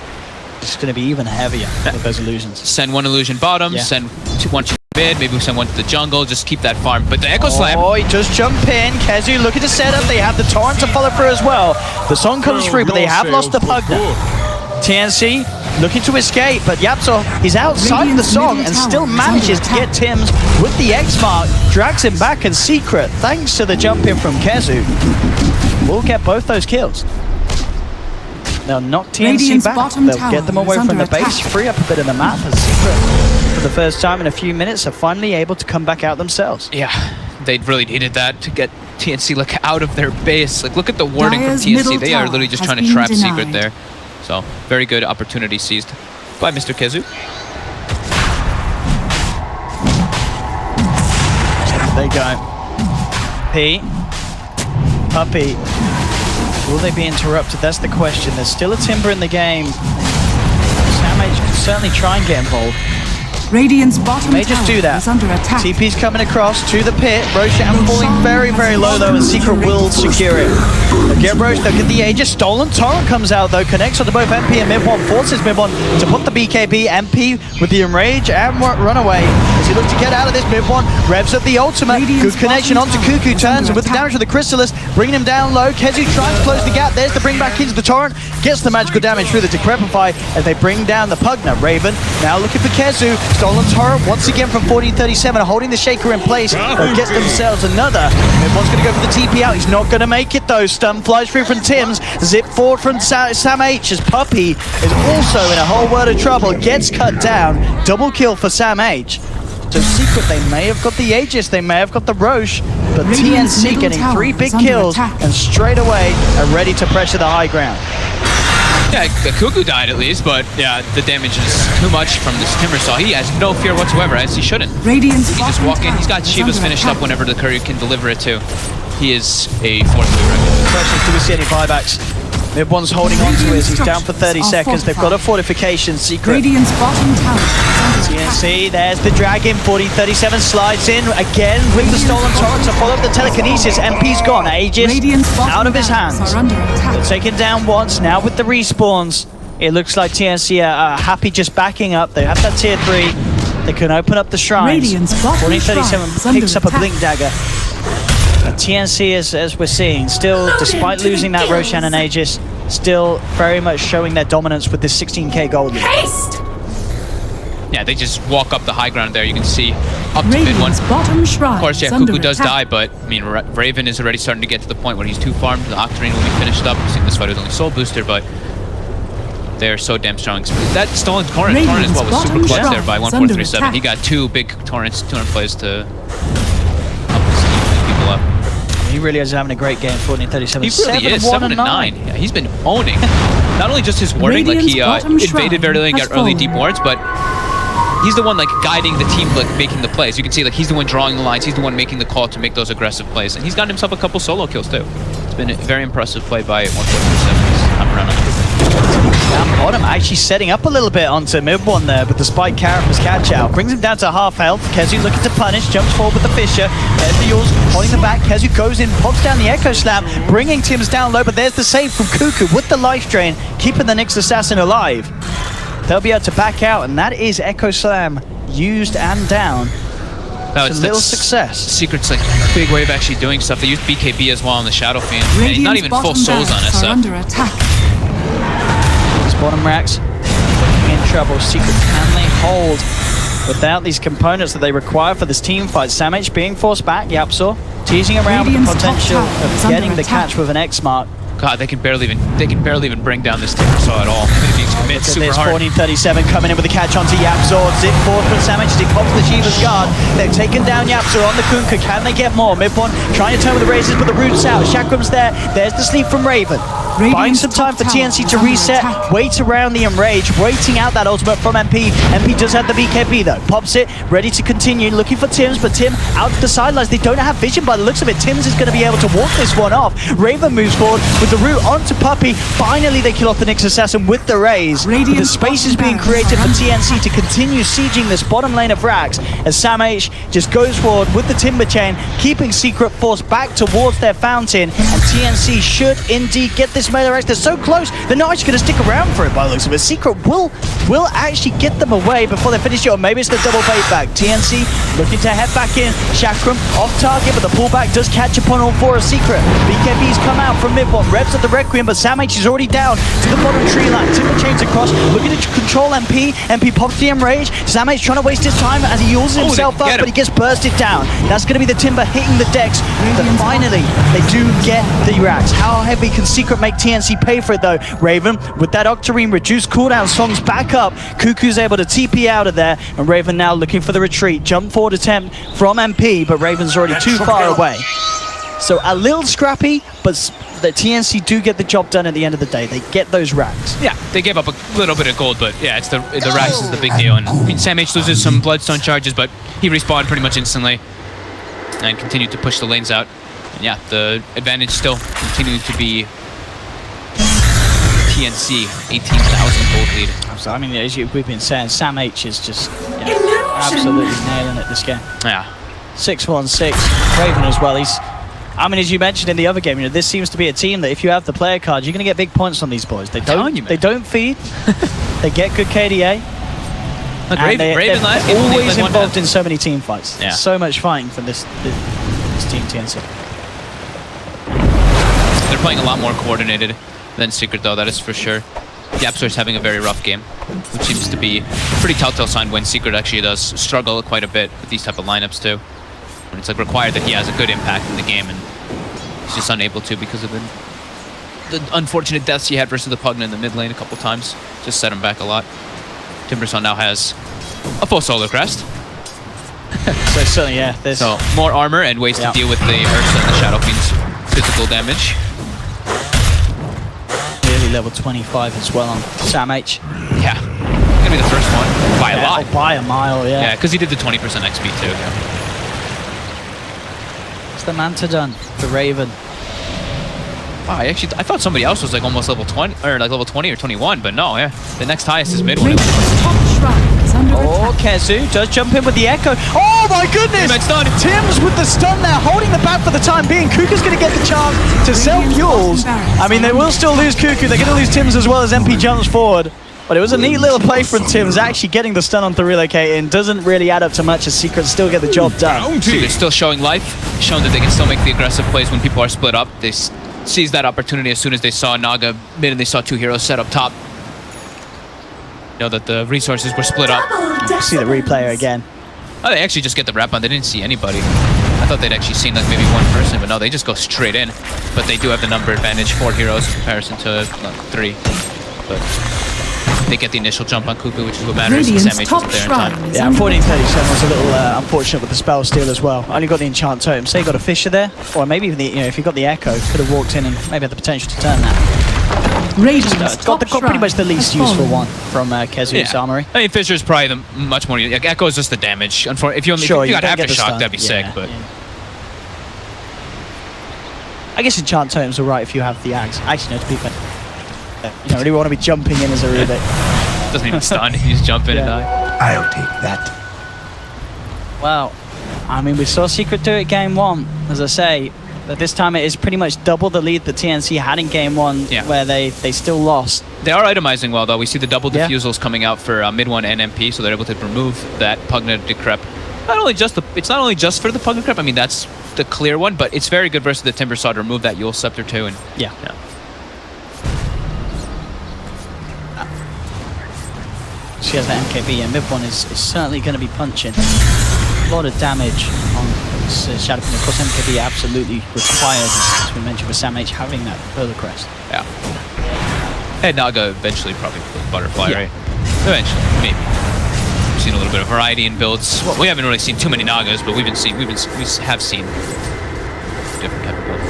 going to be even heavier with those illusions. Send one illusion bottom, send one to mid, maybe send one to the jungle, just keep that farm. But the Echo Slam... Oh, he does jump in. Kezu looking to set up. They have the Torrent to follow through as well. The song comes through, but they have lost the Pugna. TNC looking to escape, but Yapzor, he's outside the song and still manages to get Tims with the X-Mark, drags him back, and Secret, thanks to the jump in from Kezu, will get both those kills. They'll knock TNC back, they'll get them away from the base, free up a bit of the map, and Secret, for the first time in a few minutes, are finally able to come back out themselves. Yeah, they really needed that to get TNC out of their base. Look at the wording from TNC. They are literally just trying to trap Secret there. So, very good opportunity seized by Mr. Kezu. There you go. Puppey. Will they be interrupted? That's the question. There's still a Timber in the game. Samage can certainly try and get involved. Radiant's bottom May just do that. is under attack. TP's coming across to the pit. Roshan falling very, very low though, and Secret will secure it. They'll get Roche, they'll get the Aegis. Stolen Torrent comes out though, connects onto both MP and Mid-1, forces Mid-1 to put the BKB. MP with the Enrage and Runaway as he looks to get out of this. Mid-1 revs up the ultimate. Good connection onto Kuku, turns and with the damage of the Chrysalis, bringing him down low. Kezu tries to close the gap. There's the bring back into the Torrent. Gets the magical damage through the Decrepify as they bring down the Pugna. Raven now looking for Kezu. Stolen Torrent once again from 1437, holding the Shaker in place. They'll get themselves another. Mid-1's going to go for the TP out. He's not going to make it though. Stun flies through from Tims. Zip forward from Sam H as Puppey is also in a whole world of trouble. Gets cut down. Double kill for Sam H. So Secret, they may have got the Aegis, they may have got the Roche, but TNC getting 3 big kills and straight away are ready to pressure the high ground. Yeah, Kuku died at least, but yeah, the damage is too much from this Timbersaw. He has no fear whatsoever, as he shouldn't. He just walk in. He's got Shiva's finished up whenever the courier can deliver it too. He is a force mover. Question, do we see any buybacks? Mid-1's holding on to it. He's down for 30 seconds. They've got a fortification. Secret. TNC, there's the dragon. 40-37 slides in. Again, bring the Stolen Torrent to follow up the telekinesis. MP's gone. Aegis out of his hands. They're taken down once. Now with the respawns, it looks like TNC are happy just backing up. They have that tier 3. They can open up the shrines. 40-37 picks up a Blink Dagger. And TNC, as we're seeing, still, despite losing that Roshan and Aegis, still very much showing their dominance with this 16k gold lead. Yeah, they just walk up the high ground there. You can see up to mid-1. Of course, yeah, Kuku does die, but I mean, Raven is already starting to get to the point where he's 2 farmed. The Octarine will be finished up. We've seen this fight with only Soul Booster, but they're so damn strong. That Stolen Torrent as well was super clutch there by 1437. He got 2 big Torrents, 200 plays to help people up. He really is having a great game, 14-37. He really is, 7-9. Yeah, he's been owning not only just his warding, like he invaded very early and got early deep wards, but he's the one like guiding the team, like making the plays. You can see like he's the one drawing the lines, he's the one making the call to make those aggressive plays, and he's gotten himself a couple solo kills too. It's been a very impressive play by 1437. I'm running. Down bottom, actually setting up a little bit onto Mid-1 there, but the Spike Carapace catch out. Brings him down to half health. Kezu looking to punish, jumps forward with the Fisher. There's the Yules holding the back. Kezu goes in, pops down the Echo Slam, bringing Tims down low, but there's the save from Kuku with the life drain, keeping the Nyx Assassin alive. They'll be able to back out, and that is Echo Slam used and down. No, it's a little success. Secret's like big wave actually doing stuff. They used BKB as well on the Shadow Fiend. And he's not even full souls on SF. Bottom racks in trouble. Secret, can they hold without these components that they require for this team fight? Sam H being forced back. Yapzor teasing around with the potential of getting the catch with an X-Mark. God, they can barely even bring down this Timbersaw at all. He's commit super hard. 14-37 coming in with the catch onto Yapzor. Zip forward from Sam H as he pops the Shiva's guard. They've taken down Yapzor on the Kunkka. Can they get more? Mid-1 trying to turn with the razors, but the root's out. Chakram's there. There's the sleep from Raven. buying some time for TNC to reset, wait around the Enrage, waiting out that ultimate from MP. MP does have the BKB though, pops it, ready to continue, looking for Tims, but Tim out to the sidelines. They don't have vision by the looks of it. Tims is going to be able to walk this one off. Raven moves forward with the root onto Puppey. Finally, they kill off the Nyx Assassin with the raise. The space is being created for TNC to continue sieging this bottom lane of Rax as Sam H just goes forward with the Timber Chain, keeping Secret Force back towards their fountain, and TNC should indeed get this melee Rax. They're so close, they're not actually going to stick around for it by the looks of it. Secret will actually get them away before they finish it, or maybe it's the double bait back. TNC looking to head back in. Chakram off target, but the pullback does catch upon all four of Secret. BKB's come out from mid-bot, revs at the Requiem, but Sam H is already down to the bottom tree line. Timber Chains across, looking to control MP. MP pops the Enrage. Sam H trying to waste his time as he uses himself up, but he gets bursted down. That's going to be the Timber hitting the decks, but finally they do get the Rax. How heavy can Secret make TNC pay for it though? Raven with that Octarine reduced cooldown, songs back up. Cuckoo's able to TP out of there, and Raven now looking for the retreat. Jump forward attempt from MP, but Raven's already too far away. So a little scrappy, but the TNC do get the job done at the end of the day. They get those Rax. Yeah, they gave up a little bit of gold, but yeah, it's the Rax is the big deal. And I mean, Sam H loses some Bloodstone charges, but he respawned pretty much instantly and continued to push the lanes out. And yeah, the advantage still continuing to be TNC, 18,000 gold lead. So, I mean, as we've been saying, Sam H is just absolutely nailing it this game. Yeah. 6-1-6. Raven as well. I mean, as you mentioned in the other game, this seems to be a team that if you have the player cards, you're going to get big points on these boys. They don't feed. They get good KDA. Look, Raven last game always involved in so many team fights. Yeah. So much fighting from this team TNC. They're playing a lot more coordinated than Secret, though, that is for sure. Yapsor's having a very rough game, which seems to be a pretty telltale sign when Secret actually does struggle quite a bit with these type of lineups, too. When it's like required that he has a good impact in the game, and he's just unable to because of the unfortunate deaths he had versus the Pugna in the mid lane a couple times. Just set him back a lot. Timbersaw now has a full Solar Crest. So certainly, yeah. So more armor and ways to deal with the Ursa and the Shadow Fiend's physical damage. Nearly level 25 as well on Sam H. Yeah. Gonna be the first one by a lot. By a mile, yeah. Yeah, because he did the 20% XP too. Yeah. It's the Manta done for Raven. Wow, I thought somebody else was like almost level 20 or like level 20 or 21, but no, yeah. The next highest is mid one. Oh, Kezu does jump in with the Echo. Oh my goodness! Tim's with the stun there, holding the back for the time being. Kuku's going to get the chance to sell fuels. I mean, they will still lose Kuku. They're going to lose Tims as well as MP jumps forward. But it was a neat little play from Tims, actually getting the stun on the relocating. Doesn't really add up to much as Secret still get the job done. Secret still showing life, showing that they can still make the aggressive plays when people are split up. They seized that opportunity as soon as they saw Naga mid and they saw two heroes set up top. Know that the resources were split up. See the replayer again. Oh, they actually just get the wrap on. They didn't see anybody. I thought they'd actually seen like maybe one person, but no, they just go straight in. But they do have the number advantage, 4 heroes in comparison to 3. But they get the initial jump on Cuckoo, which is what matters. Sam H wasn't there in time. Yeah, 1437 was a little unfortunate with the spell steal as well. Only got the enchant totem. Say you got a Fisher there, or maybe even if you got the Echo, could have walked in and maybe had the potential to turn that. Got pretty much the least useful one from Kezu's armory. I mean, Fisher's probably the much more. Like, Echo is just the damage. If you got Aftershock, that'd be sick. But I guess enchant totem's alright if you have the axe. Actually, no, to be fair, you don't really want to be jumping in as a Rubik. Doesn't even stun. You just jump in and die. I'll take that. Well, I mean, we saw Secret do it game 1, as I say. But this time it is pretty much double the lead that TNC had in game 1, where they still lost. They are itemizing well, though. We see the double diffusals coming out for mid 1 and MP, so they're able to remove that Pugna Decrep. It's not only just for the Pugna Decrep. I mean, that's the clear one, but it's very good versus the Timbersaw to remove that Yule Scepter too. And she has that MKB, and mid 1 is certainly going to be punching. A lot of damage on Shadow Fiend. Of course, MKB absolutely required, as we mentioned, with Sam H having that further crest. Yeah. And Naga eventually probably with Butterfly, right? Eventually, maybe. We've seen a little bit of variety in builds. Well, we haven't really seen too many Nagas, but we have seen different type of builds.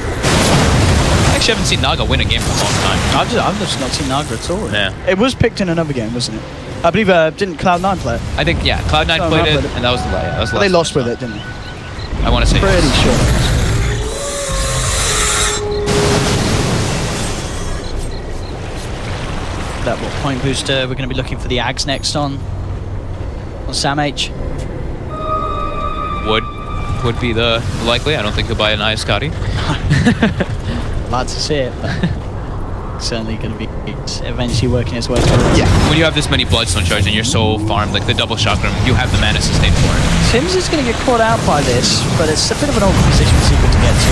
actually haven't seen Naga win a game for a long time. I've just not seen Naga at all. Yeah. It was picked in another game, wasn't it? I believe didn't Cloud9 play it? I think, yeah, Cloud9 played it, and that was the last. They lost with it, didn't they? I want to say pretty sure. That point booster, we're going to be looking for the Ags next on Sam H. Would be the likely. I don't think he'll buy an Scotty. Glad to see it, but certainly going to be eventually working its way through. Yeah. When you have this many Bloodstone charge and you're so farmed, like the double chakram, you have the mana sustain for it. Tims is going to get caught out by this, but it's a bit of an awkward position for Secret to get to.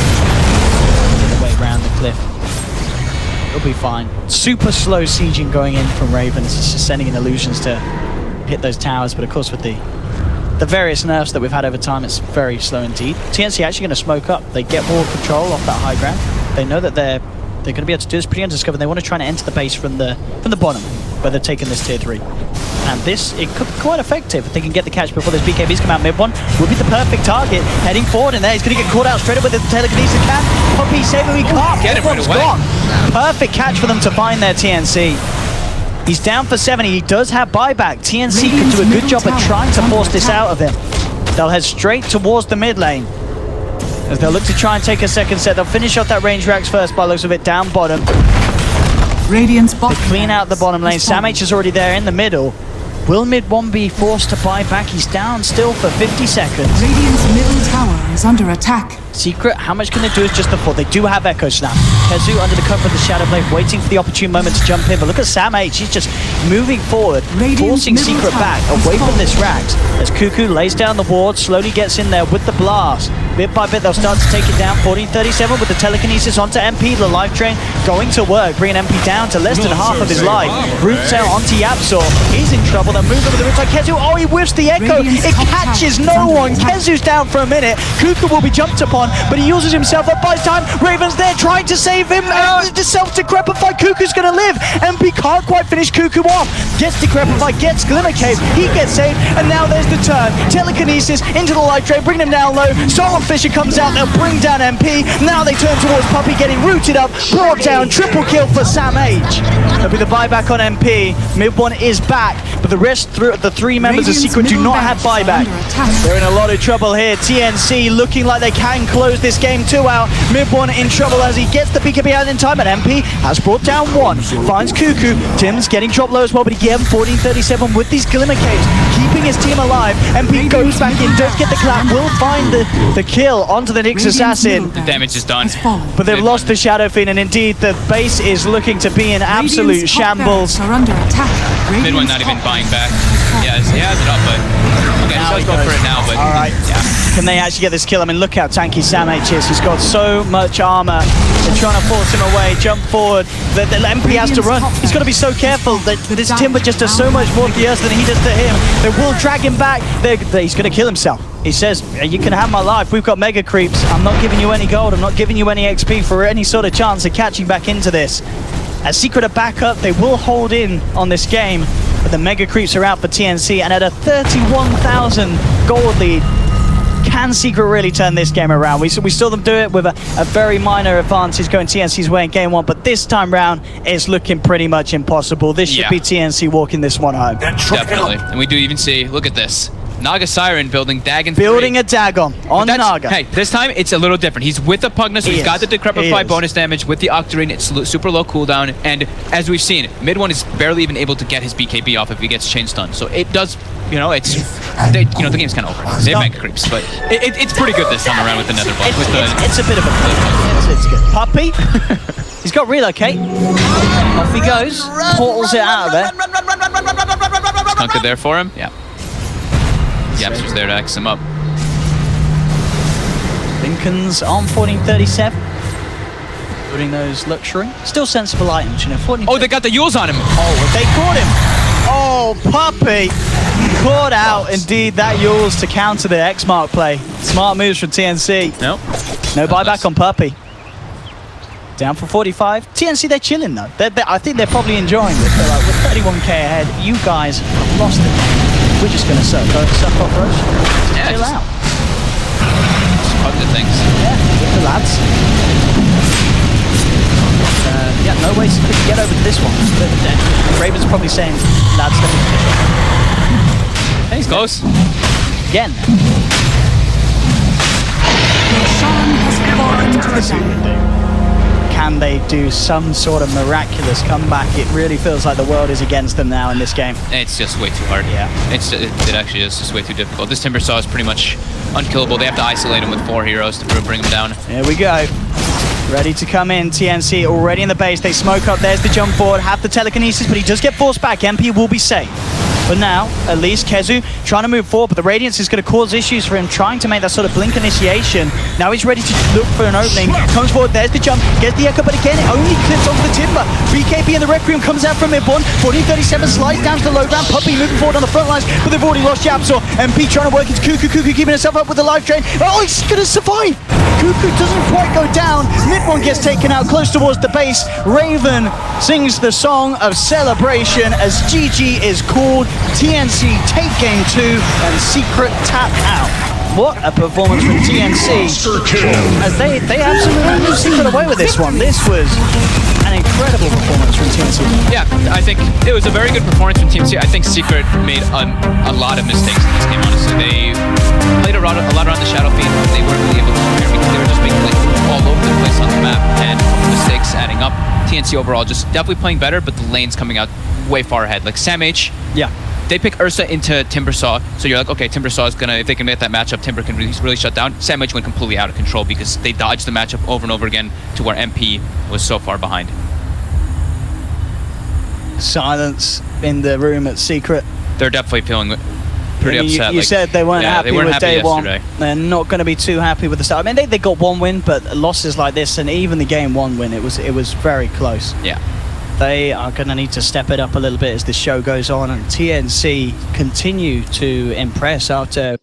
Get the way around the cliff. It'll be fine. Super slow sieging going in from Ravens. It's just sending in illusions to hit those towers, but of course with the various nerfs that we've had over time, it's very slow indeed. TNC actually going to smoke up. They get more control off that high ground. They know that they're going to be able to do this pretty undiscovered. They want to try and enter the base from the bottom, where they've taken this tier 3. And this, it could be quite effective if they can get the catch before those BKBs come out. Mid one will be the perfect target. Heading forward in there, he's going to get caught out straight up with the telekinesis can. Poppy saving, we can't. Get him right away. Gone. Perfect catch for them to find their TNC. He's down for 70. He does have buyback. TNC can do a good job at trying to force this out of him. They'll head straight towards the mid lane. As they'll look to try and take a second set. They'll finish off that range racks first by the looks of it, down bottom. Radiant's bottom. They clean out the bottom lane. Sam H is already there in the middle. Will mid one be forced to buy back? He's down still for 50 seconds. Radiant's middle tower is under attack. Secret, how much can they do is just the 4. They do have Echo Snap. Kezu under the cover of the Shadow Blade, waiting for the opportune moment to jump in. But look at Sam H, he's just moving forward, forcing Secret back away from this Rax. As Cuckoo lays down the ward, slowly gets in there with the blast. Bit by bit, they'll start to take it down. 1437 with the telekinesis onto MP. The life drain going to work, bringing MP down to less than half of his life. Root Tail onto Yapsor. He's in trouble. They're moving with the root side. Kezu, oh, he whiffs the Echo. It catches no one. Kezu's down for a minute. Cuckoo will be jumped upon, but he uses himself up by time. Raven's there trying to save him. The self-decrepify. Cuckoo's going to live. MP can't quite finish Cuckoo off. Gets decrepified, gets Glimmer Cave. He gets saved, and now there's the turn. Telekinesis into the life drain, bringing him down low. Solar Fisher comes out, they'll bring down MP. Now they turn towards Puppy, getting rooted up. Brought down, triple kill for Sam H. There'll be the buyback on MP. Mid one is back, but the rest, the 3 members of Secret do not have buyback. They're in a lot of trouble here. TNC looking like they can close this game 2 out. Mid one in trouble as he gets the BKB out in time, and MP has brought down 1. Finds Cuckoo. Tim's getting dropped low as well, but he gave him 1437 with these Glimmer Caves, keeping his team alive. MP goes back in, does get the clap, will find the kill onto the Nyx Assassin. The damage is done. But they've lost the Shadow Fiend, and indeed the base is looking to be in absolute shambles. Are under attack. Mid one not even buying back. Yeah, he has it up, but okay, he does go for it now, but alright. Yeah. Can they actually get this kill? I mean, look how tanky Sam H is. He's got so much armor. They're trying to force him away, jump forward. The MP has to run. He's got to be so careful that this Timber just does so much more to the Earth than he does to him. They will drag him back. He's going to kill himself. He says, you can have my life. We've got mega creeps. I'm not giving you any gold. I'm not giving you any XP for any sort of chance of catching back into this. As Secret are back up, they will hold in on this game, but the mega creeps are out for TNC, and at a 31,000 gold lead, can Secret really turn this game around? We saw them do it with a very minor advantage going TNC's way in game 1, but this time round, it's looking pretty much impossible. This should be TNC walking this one home. Definitely. And we do even see, look at this. Naga Siren building Dagon 3. Building a Dagon on Naga. Hey, this time it's a little different. He's with the Pugna, so he's got the Decrepify bonus damage with the Octarine. It's super low cooldown, and as we've seen, mid one is barely even able to get his BKB off if he gets chain stun. So it does, it's, the game's kind of over. They have mega creeps, but it's pretty good this time around with the Nether Ball. It's a bit of a it's good. Puppy, he's got relocate. Off he goes, portals it out of there. Skunker there for him, yeah. Yaps was there to X him up. Lincoln's on 1437. Putting those luxury. Still sensible items, Oh, they got the Yules on him. Oh, they caught him. Oh, Puppy. Caught out, indeed, that Yules to counter the X-Mark play. Smart moves from TNC. Nope. No buyback on Puppy. Down for 45. TNC, they're chilling, though. I think they're probably enjoying this. They're like, we're 31k ahead. You guys have lost it. We're just going to suck off Roche. Yeah, chill out. Just hug the things. Yeah, with the lads. over to this one. Raven's probably saying, lads, let me finish it. He's close. Again. Roshan has fallen to the ground. Can they do some sort of miraculous comeback? It really feels like the world is against them now in this game. It's just way too hard. Yeah. It actually is just way too difficult. This Timber Saw is pretty much unkillable. They have to isolate him with 4 heroes to bring him down. Here we go. Ready to come in. TNC already in the base. They smoke up. There's the jump forward. Have the telekinesis, but he does get forced back. MP will be safe. But now, at least Kezu trying to move forward, but the Radiance is going to cause issues for him, trying to make that sort of blink initiation. Now he's ready to look for an opening. Comes forward, there's the jump, gets the echo, but again, it only clips onto the timber. BKB and the Requiem comes out from mid-1. 1437 slides down to the low ground. Puppy moving forward on the front lines, but they've already lost Japsaw. MP trying to work into Cuckoo. Cuckoo keeping himself up with the life train. Oh, he's going to survive! Cuckoo doesn't quite go down. Mid-1 gets taken out close towards the base. Raven sings the song of celebration as GG is called. TNC take game 2 and Secret tap out. What a performance from TNC as they absolutely blew Secret away with this one. This was an incredible performance from TNC. Yeah, I think it was a very good performance from TNC. I think Secret made a lot of mistakes in this game, honestly. They played a lot around the Shadow Fiend. They weren't really able to prepare because they were just making like all over the place on the map and mistakes adding up. TNC overall just definitely playing better, but the lane's coming out way far ahead. Like Sam H, Yeah. they pick Ursa into Timbersaw, so you're like, okay, Timbersaw is gonna, if they can make that matchup, Timber can really shut down. Sam H went completely out of control because they dodged the matchup over and over again to where MP was so far behind. Silence in the room at Secret. They're definitely feeling pretty upset. You said they weren't happy with day one. Yesterday. They're not going to be too happy with the start. I mean, they got 1 win, but losses like this, and even the game 1 win, it was very close. Yeah. They are going to need to step it up a little bit as the show goes on, and TNC continue to impress after